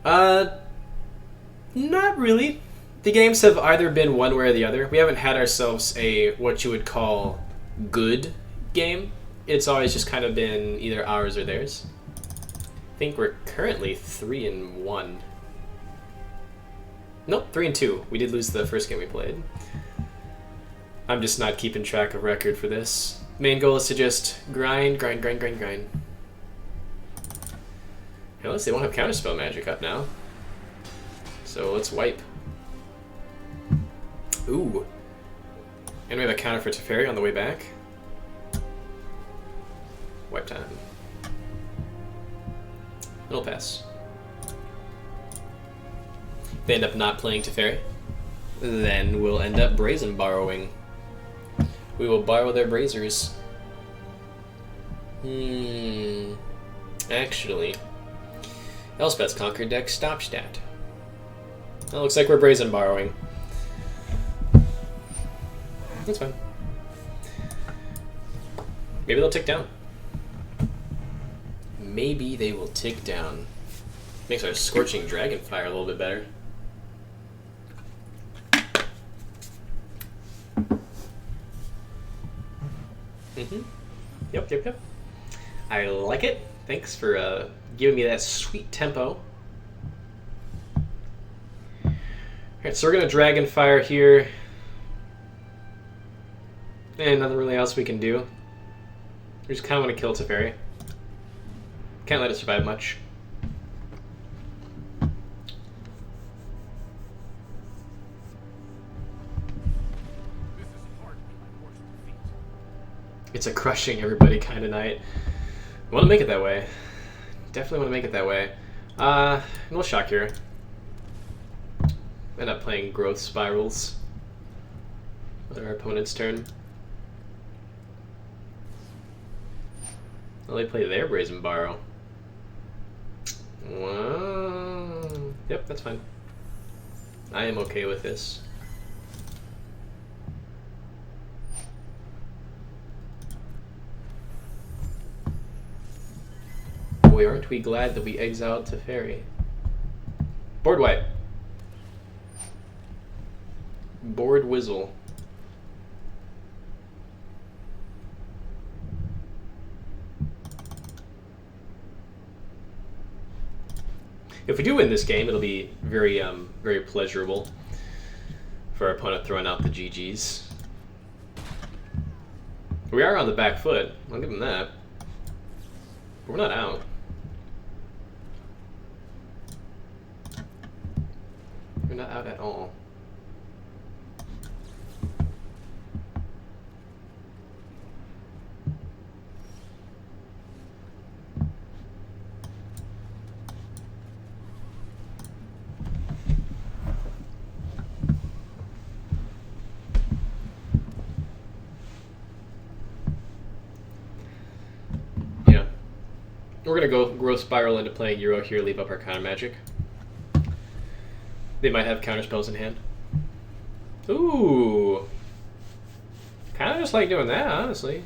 Not really. The games have either been one way or the other. We haven't had ourselves a, what you would call, good game. It's always just kind of been either ours or theirs. I think we're currently 3-1. Nope, 3-2. We did lose the first game we played. I'm just not keeping track of record for this. Main goal is to just grind. Unless they won't have counterspell magic up now. So let's wipe. Ooh. And we have a counter for Teferi on the way back. Wipe time. It'll pass. If they end up not playing Teferi, then we'll end up Brazen borrowing. We will borrow their Brazers. Actually, Elspeth's Conquered deck stop stat. That looks like we're Brazen borrowing. That's fine. Maybe they'll tick down. Maybe they will tick down. Makes our Scorching Dragonfire a little bit better. Yep. I like it. Thanks for giving me that sweet tempo. Alright, so we're going to Dragonfire here. And nothing really else we can do. We just kind of want to kill Teferi. Can't let it survive much. It's a crushing everybody kind of night. I want to make it that way. Definitely want to make it that way. And we'll shock here. end up playing growth spirals on our opponent's turn. Well, they play their Brazen Borrow. Well, yep, that's fine. I am okay with this. Boy, aren't we glad that we exiled Teferi. Board wipe. Board whizzle. If we do win this game, it'll be very, very pleasurable for our opponent throwing out the GGs. We are on the back foot. I'll give them that. But we're not out. We're not out at all. We're going to go growth spiral into playing Euro here, leave up our counter magic. They might have counter spells in hand. Ooh. Kind of just like doing that, honestly.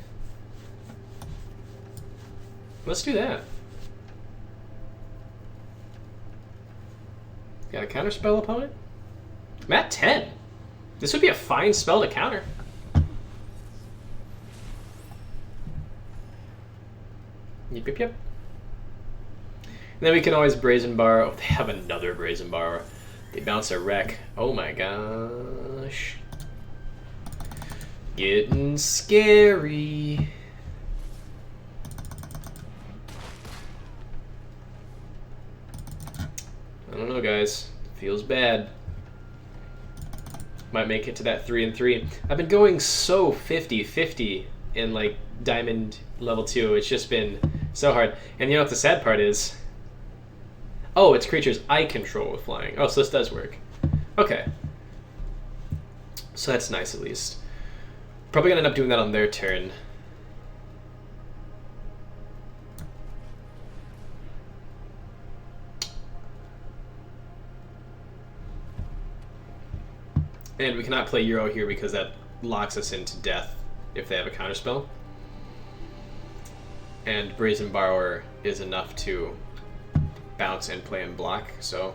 Let's do that. Got a counter spell opponent? I'm at 10. This would be a fine spell to counter. Yep, yep, yep. And then we can always Brazen Borrow. Oh, they have another Brazen Borrower. They bounce a wreck. Oh my gosh. Getting scary. I don't know, guys. Feels bad. Might make it to that 3-3. I've been going so 50-50 in like Diamond level 2. It's just been so hard. And you know what the sad part is? Oh, it's creatures I control with flying. Oh, so this does work. Okay. So that's nice, at least. Probably gonna end up doing that on their turn. And we cannot play Euro here because that locks us into death if they have a counterspell. And Brazen Borrower is enough to bounce and play and block, so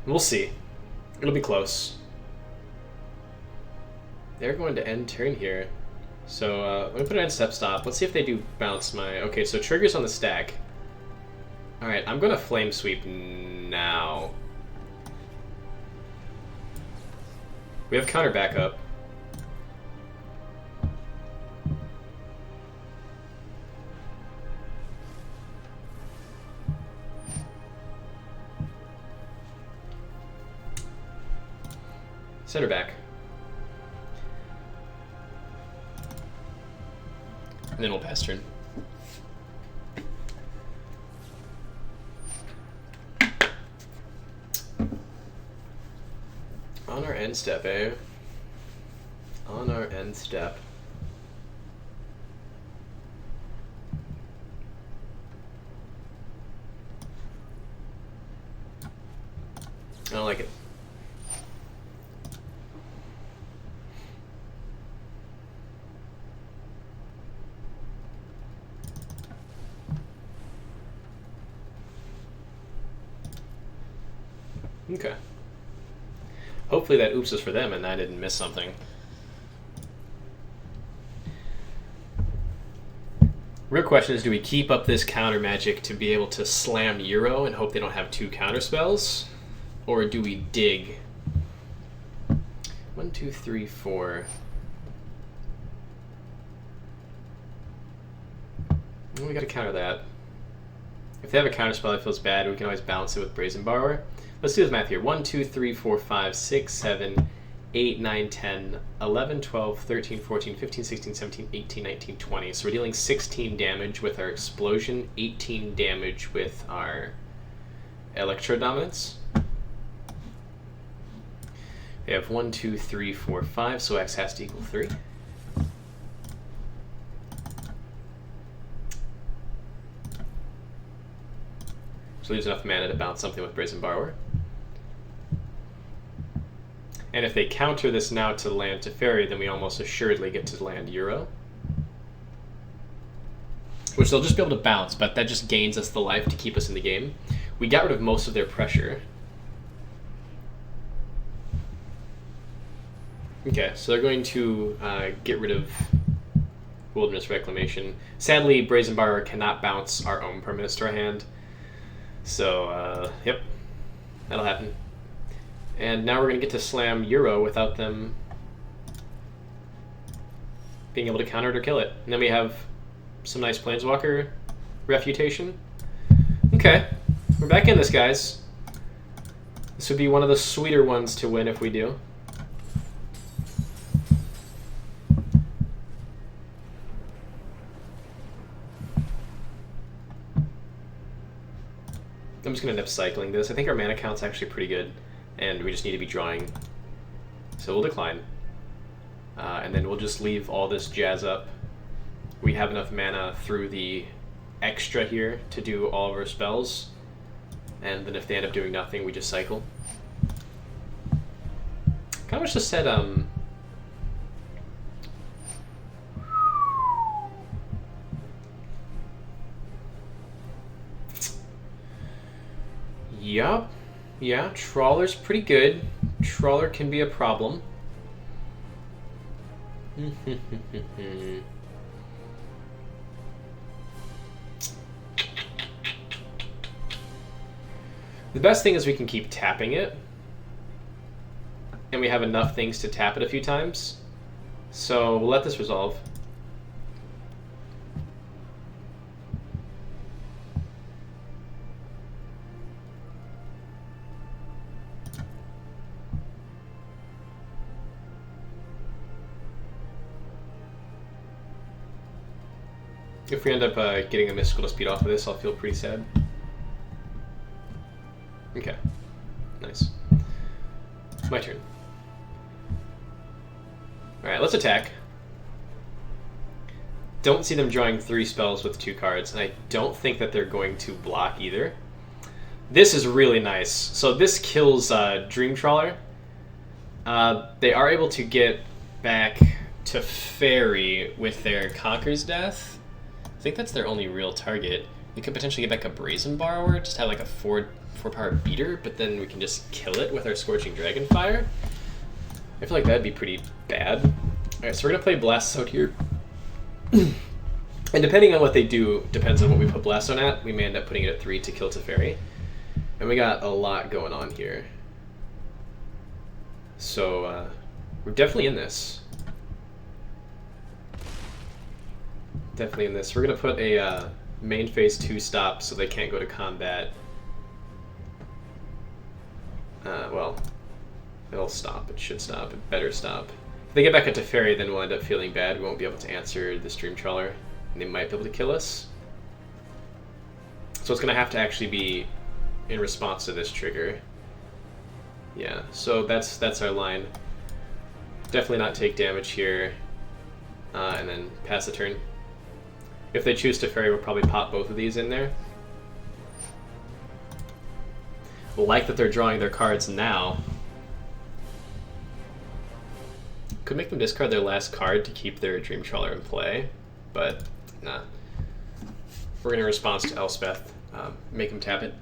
we'll see. It'll be close. They're going to end turn here. So let me put it on step stop. Let's see if they do bounce my... Okay, so triggers on the stack. Alright, I'm going to Flame Sweep now. We have counter backup. Center back. And then we'll pass turn. On our end step, eh? On our end step. I don't like it. Okay. Hopefully that oops is for them and I didn't miss something. Real question is, do we keep up this counter magic to be able to slam Euro and hope they don't have 2 counter spells? Or do we dig? 1, 2, 3, 4. Well, we gotta counter that. If they have a counter spell that feels bad, we can always balance it with Brazen Borrower. Let's do this math here. 1, 2, 3, 4, 5, 6, 7, 8, 9, 10, 11, 12, 13, 14, 15, 16, 17, 18, 19, 20. So we're dealing 16 damage with our explosion, 18 damage with our Electro Dominance. We have 1, 2, 3, 4, 5, so X has to equal 3. So leaves enough mana to bounce something with Brazen Borrower. And if they counter this now to land Teferi, then we almost assuredly get to land Euro. Which they'll just be able to bounce, but that just gains us the life to keep us in the game. We got rid of most of their pressure. Okay, so they're going to get rid of Wilderness Reclamation. Sadly, Brazen Borrower cannot bounce our own permanents to our hand. So, yep, that'll happen. And now we're going to get to slam Euro without them being able to counter it or kill it. And then we have some nice Planeswalker refutation. Okay, we're back in this, guys. This would be one of the sweeter ones to win if we do. I'm just going to end up cycling this. I think our mana count's actually pretty good, and we just need to be drawing. So we'll decline. And then we'll just leave all this jazz up. We have enough mana through the extra here to do all of our spells. And then if they end up doing nothing, we just cycle. Kind of wish this said, Yup. Yeah, Trawler's pretty good. Trawler can be a problem. The best thing is we can keep tapping it. And we have enough things to tap it a few times. So we'll let this resolve. If we end up getting a Mystical Dispute off of this, I'll feel pretty sad. Okay. Nice. My turn. Alright, let's attack. Don't see them drawing 3 spells with 2 cards, and I don't think that they're going to block either. This is really nice. So this kills Dream Trawler. They are able to get back to Fairy with their Conqueror's Death. I think that's their only real target. We could potentially get back a Brazen Borrower, just have like a 4-power beater, but then we can just kill it with our Scorching Dragonfire. I feel like that'd be pretty bad. Alright, so we're gonna play Blast Zone here. And depending on what they do, depends on what we put Blast Zone at. We may end up putting it at 3 to kill Teferi. And we got a lot going on here. So, we're definitely in this. Definitely in this. We're going to put a main phase 2 stop so they can't go to combat. Well, it'll stop. It should stop. It better stop. If they get back up to Fairy, then we'll end up feeling bad. We won't be able to answer the Dream Trawler, and they might be able to kill us. So it's going to have to actually be in response to this trigger. Yeah, so that's our line. Definitely not take damage here, and then pass the turn. If they choose to Fairy, we'll probably pop both of these in there. Like that they're drawing their cards now. Could make them discard their last card to keep their Dream Trawler in play, but nah. We're going to respond to Elspeth, make them tap it.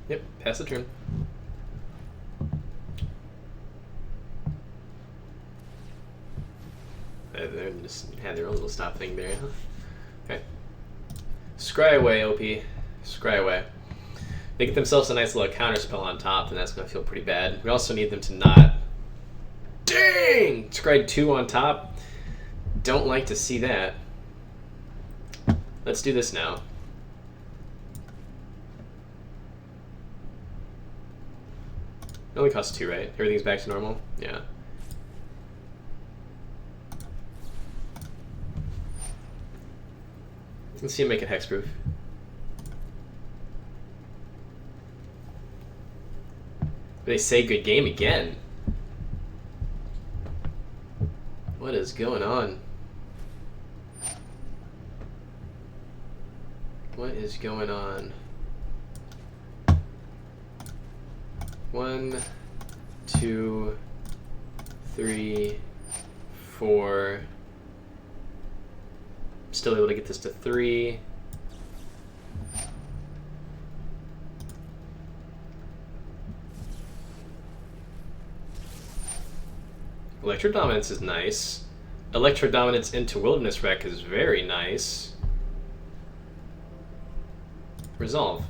Yep, pass the turn. They just had their own little stop thing there. Okay. Scry away, OP. Scry away. They get themselves a nice little counter spell on top, and that's going to feel pretty bad. We also need them to not... Dang! Scry 2 on top. Don't like to see that. Let's do this now. It only costs 2, right? Everything's back to normal? Yeah. Let's see him make it hexproof. They say good game again. What is going on? What is going on? 1, 2, 3, 4. Still able to get this to 3. Electro Dominance is nice. Electro Dominance into Wilderness Wreck is very nice. Resolve.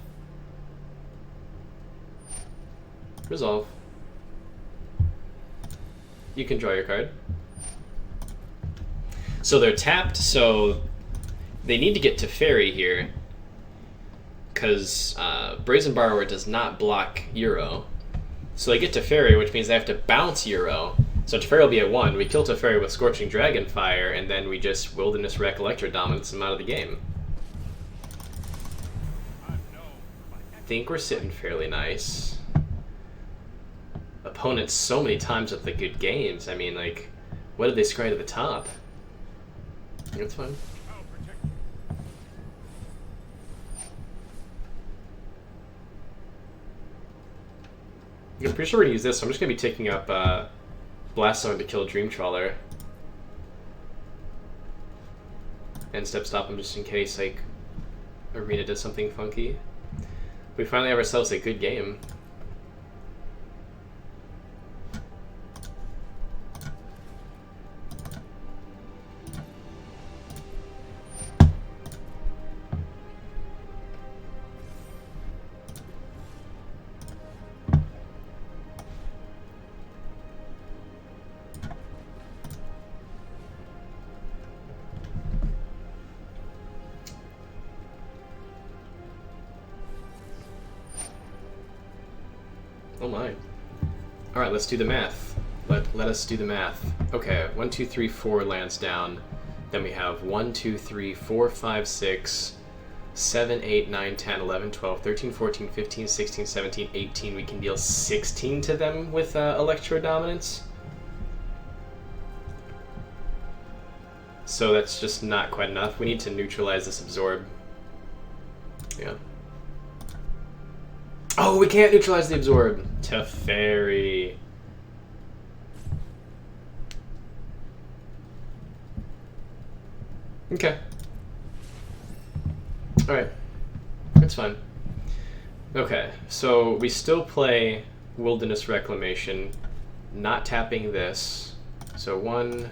Resolve. You can draw your card. So they're tapped, so they need to get to Fairy here, because Brazen Borrower does not block Euro. So they get to Fairy, which means they have to bounce Euro. So Teferi will be at 1. We kill Teferi with Scorching Dragonfire, and then we just Wilderness Wreck Electro Dominance him out of the game. I think we're sitting fairly nice. Opponents so many times with the good games. I mean, like, what did they scry to the top? That's fine. I'm pretty sure we're gonna use this, so I'm just gonna be taking up Blast Zone to kill Dream Trawler. And step stop him just in case, like, Arena does something funky. We finally have ourselves a good game. Oh my. Alright, let's do the math. Let us do the math. Okay, 1, 2, 3, 4 lands down. Then we have 1, 2, 3, 4, 5, 6, 7, 8, 9, 10, 11, 12, 13, 14, 15, 16, 17, 18. We can deal 16 to them with Electro Dominance. So that's just not quite enough. We need to neutralize this Absorb. Yeah. Oh, we can't neutralize the Absorb. Teferi. Okay. Alright. That's fine. Okay, so we still play Wilderness Reclamation, not tapping this. So 1,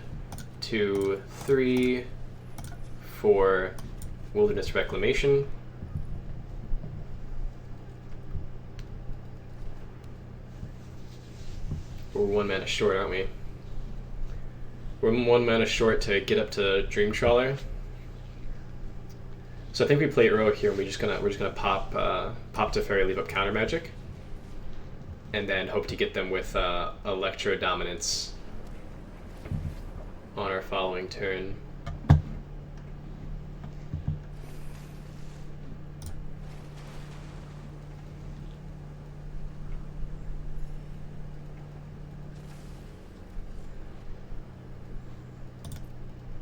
2, 3, 4, Wilderness Reclamation. We're 1 mana short, aren't we? We're 1 mana short to get up to Dream Trawler. So I think we play Uro here, and we're just gonna pop Teferi, leave up Counter Magic, and then hope to get them with Electro Dominance on our following turn.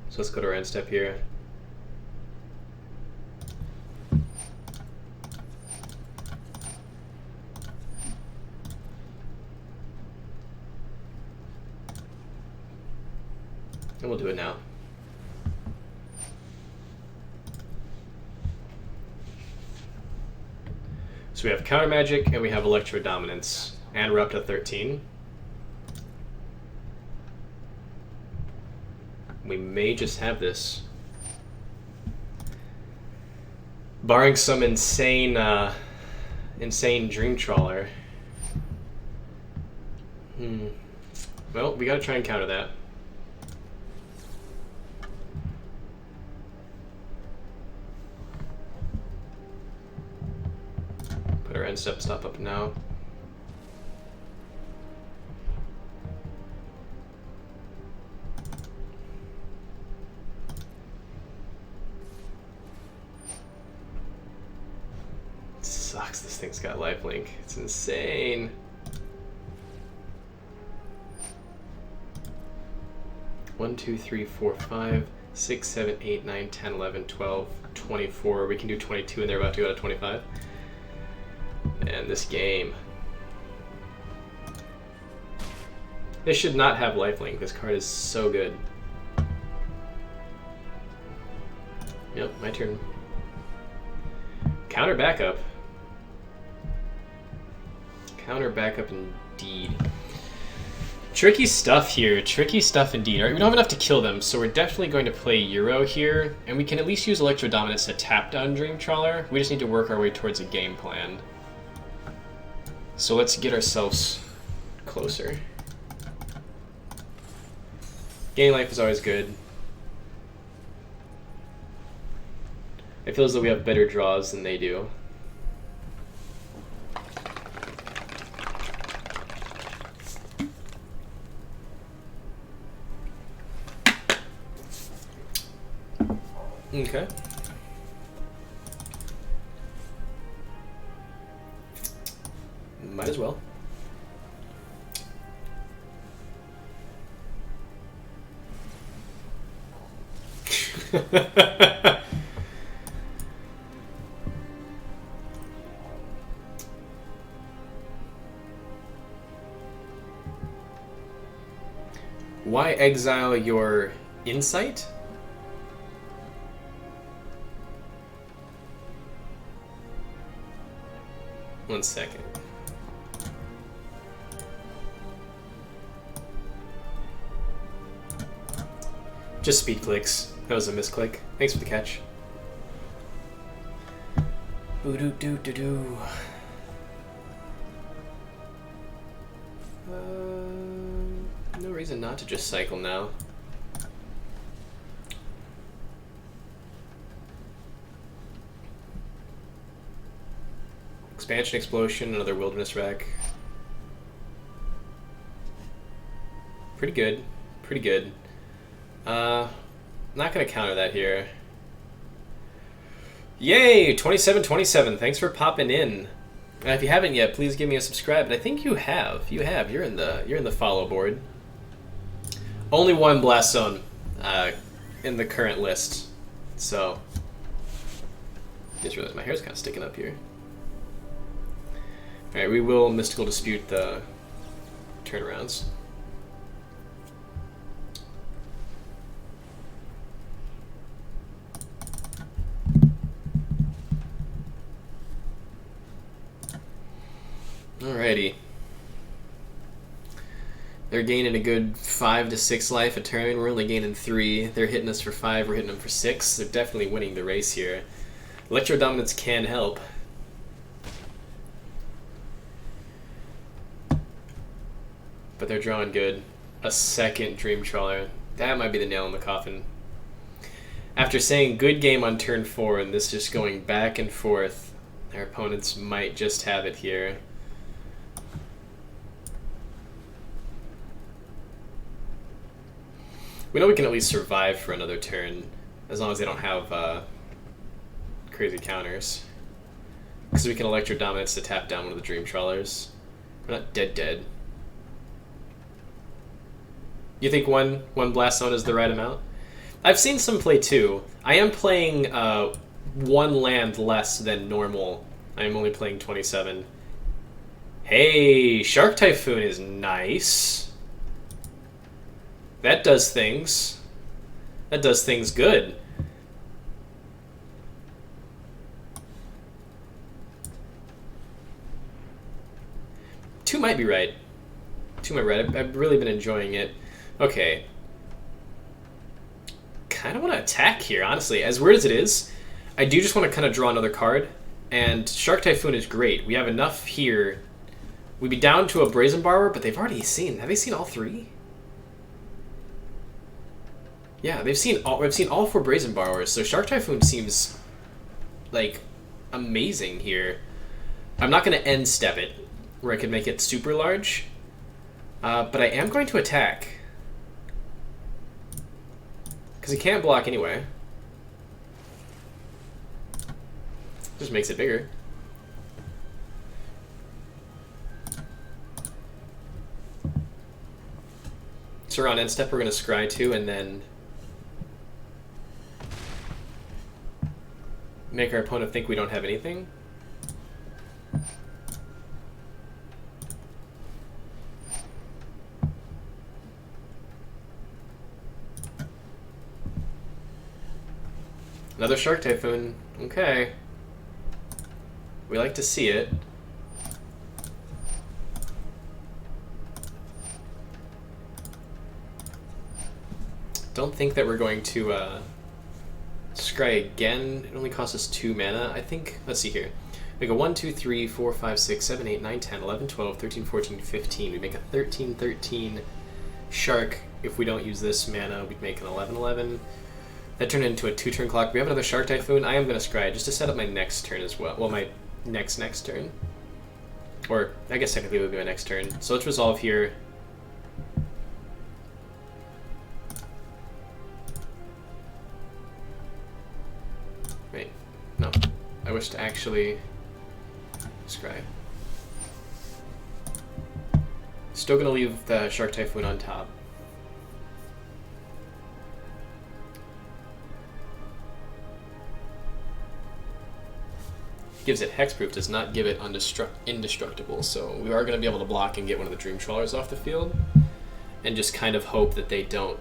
So let's go to our end step here. And we'll do it now. So we have Counter Magic and we have Electro Dominance, and we're up to 13. We may just have this. Barring some insane Dream Trawler. Well, we gotta try and counter that. Put our end step stop up now. this thing's got lifelink. It's insane. One, 2, 3, 4, 5, 6, 7, 8, 9, 10, 11, 12, 24. We can do 22 and they're about to go to 25. And this game. This should not have lifelink. This card is so good. Yep, my turn. Counter backup. Counter backup indeed. Tricky stuff here. Tricky stuff indeed. All right, we don't have enough to kill them, so we're definitely going to play Euro here, and we can at least use Electro Dominance to tap down Dream Trawler. We just need to work our way towards a game plan. So let's get ourselves closer. Gaining life is always good. I feel as though we have better draws than they do. Okay. Might as well. Why exile your insight? One second. Just speed clicks. That was a misclick. Thanks for the catch. Boo-doo-doo-doo-doo. No reason not to just cycle now. Expansion Explosion, another Wilderness Wreck. Pretty good. Pretty good. Not gonna counter that here. Yay! 2727. Thanks for popping in. If you haven't yet, please give me a subscribe. But I think you have. You have. You're in the follow board. Only one Blast Zone in the current list. So just realized my hair's kind of sticking up here. Alright, we will Mystical Dispute the turnarounds. Alrighty. They're gaining a good 5 to 6 life a turn. We're only gaining 3. They're hitting us for 5. We're hitting them for 6. They're definitely winning the race here. Electro Dominance can help. But they're drawing good. A second Dream Trawler. That might be the nail in the coffin. After saying good game on turn 4 and this just going back and forth, their opponents might just have it here. We know we can at least survive for another turn, as long as they don't have crazy counters. Because we can Electro Dominance to tap down one of the Dream Trawlers. We're not dead. You think one Blast Zone is the right amount? I've seen some play 2. I am playing 1 land less than normal. I am only playing 27. Hey, Shark Typhoon is nice. That does things. That does things good. Two might be right. 2 might be right. I've really been enjoying it. Okay. Kind of want to attack here, honestly. As weird as it is, I do just want to kind of draw another card. And Shark Typhoon is great. We have enough here. We'd be down to a Brazen Borrower, but they've already seen... Have they seen all 3? Yeah, they've seen all 4 Brazen Borrowers, so Shark Typhoon seems, like, amazing here. I'm not going to end step it, where I could make it super large. But I am going to attack. Because he can't block anyway. Just makes it bigger. So on end step, we're going to scry 2 and then make our opponent think we don't have anything. Another Shark Typhoon. Okay. We like to see it. Don't think that we're going to scry again. It only costs us 2 mana. I think, let's see here. We go 1, 2, 3, 4, 5, 6, 7, 8, 9, 10, 11, 12, 13, 14, 15. We make a 13, 13 Shark. If we don't use this mana, we'd make an 11, 11. That turned into a 2-turn clock. We have another Shark Typhoon. I am going to scry just to set up my next turn as well. Well, my next turn. Or, I guess technically it would be my next turn. So let's resolve here. Wait, no. I wish to actually scry. Still going to leave the Shark Typhoon on top. Gives it hexproof, does not give it indestructible, so we are going to be able to block and get one of the Dream Trawlers off the field and just kind of hope that they don't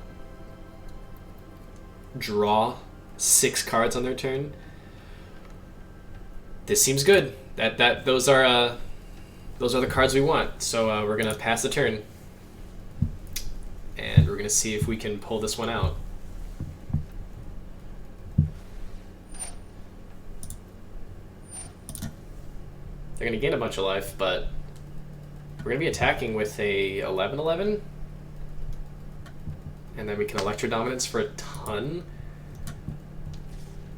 draw 6 cards on their turn. This seems good. Those are the cards we want, so we're going to pass the turn and we're going to see if we can pull this one out. They're going to gain a bunch of life, but we're going to be attacking with a 11-11. And then we can Electro Dominance for a ton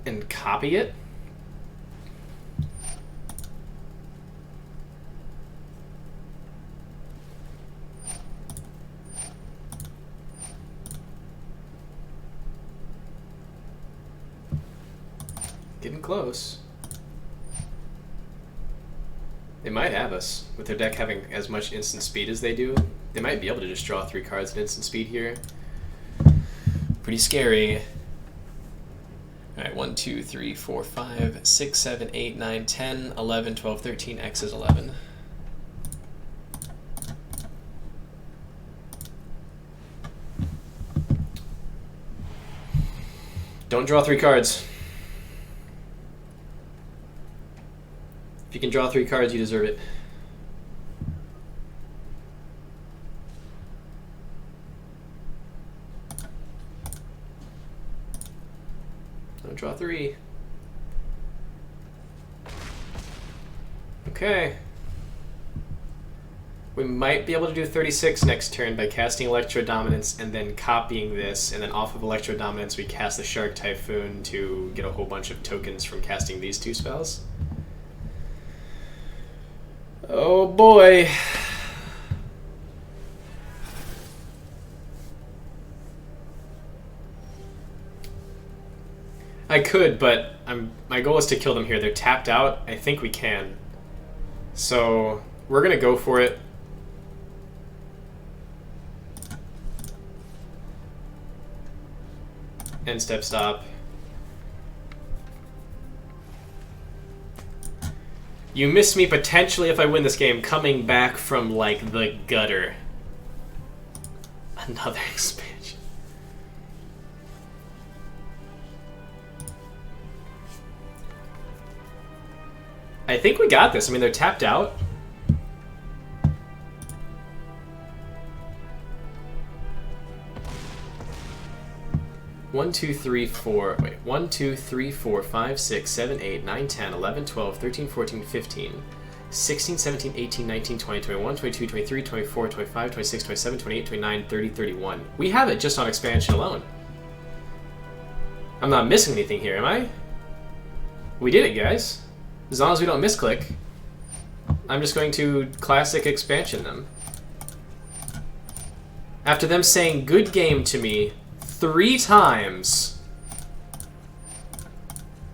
and copy it. Getting close. They might have us. With their deck having as much instant speed as they do, they might be able to just draw 3 cards at instant speed here. Pretty scary. Alright, 1, 2, 3, 4, 5, 6, 7, 8, 9, 10, 11, 12, 13, X is 11. Don't draw 3 cards. If you can draw 3 cards, you deserve it. Don't draw 3. Okay. We might be able to do 36 next turn by casting Electro Dominance and then copying this, and then off of Electro Dominance we cast the Shark Typhoon to get a whole bunch of tokens from casting these 2 spells. Oh boy. I could, but my goal is to kill them here. They're tapped out. I think we can. So we're gonna go for it. End step stop. You miss me potentially if I win this game coming back from, like, the gutter. Another expansion. I think we got this. I mean, they're tapped out. One, two, three, four. Wait. 1, 2, 3, 4, 5, 6, 7, 8, 9, 10, 11, 12, 13, 14, 15, 16, 17, 18, 19, 20, 21, 22, 23, 24, 25, 26, 27, 28, 29, 30, 31. We have it just on expansion alone. I'm not missing anything here, am I? We did it, guys. As long as we don't misclick, I'm just going to classic expansion them. After them saying good game to me 3 times.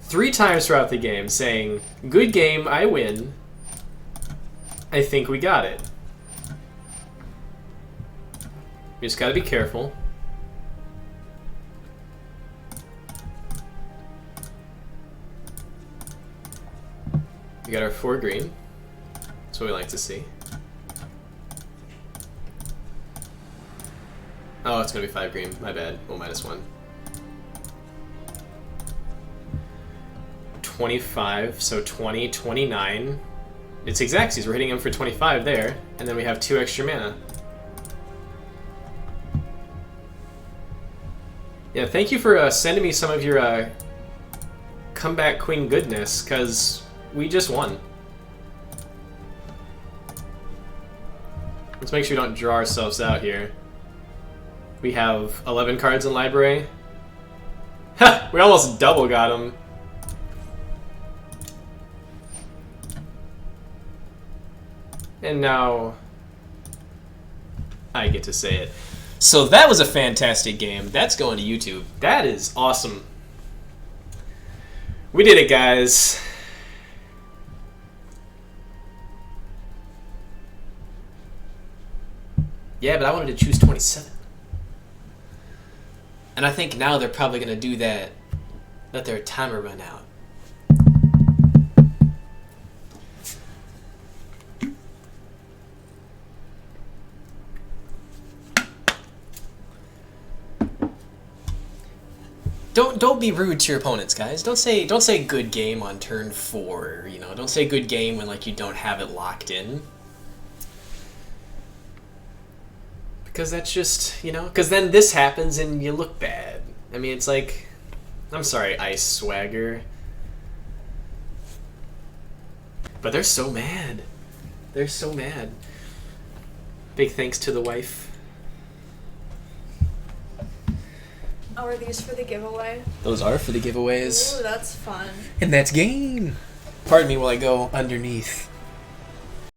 3 times throughout the game saying, good game, I win. I think we got it. You just gotta be careful. We got our 4 green. That's what we like to see. Oh, it's gonna be 5 green. My bad. Oh, -1. 25, so 20, 29. It's exactsies. We're hitting him for 25 there, and then we have 2 extra mana. Yeah, thank you for sending me some of your comeback queen goodness, because we just won. Let's make sure we don't draw ourselves out here. We have 11 cards in library. Ha! We almost double got him. And now I get to say it. So that was a fantastic game. That's going to YouTube. That is awesome. We did it, guys. Yeah, but I wanted to choose 27. And I think now they're probably going to do that. Let their timer run out. Don't be rude to your opponents, guys. Don't say good game on turn 4. You know, don't say good game when like you don't have it locked in. Because that's just, you know, because then this happens and you look bad. I mean, it's like, I'm sorry, Ice Swagger. But they're so mad. They're so mad. Big thanks to the wife. Oh, are these for the giveaway? Those are for the giveaways. Ooh, that's fun. And that's game. Pardon me while I go underneath.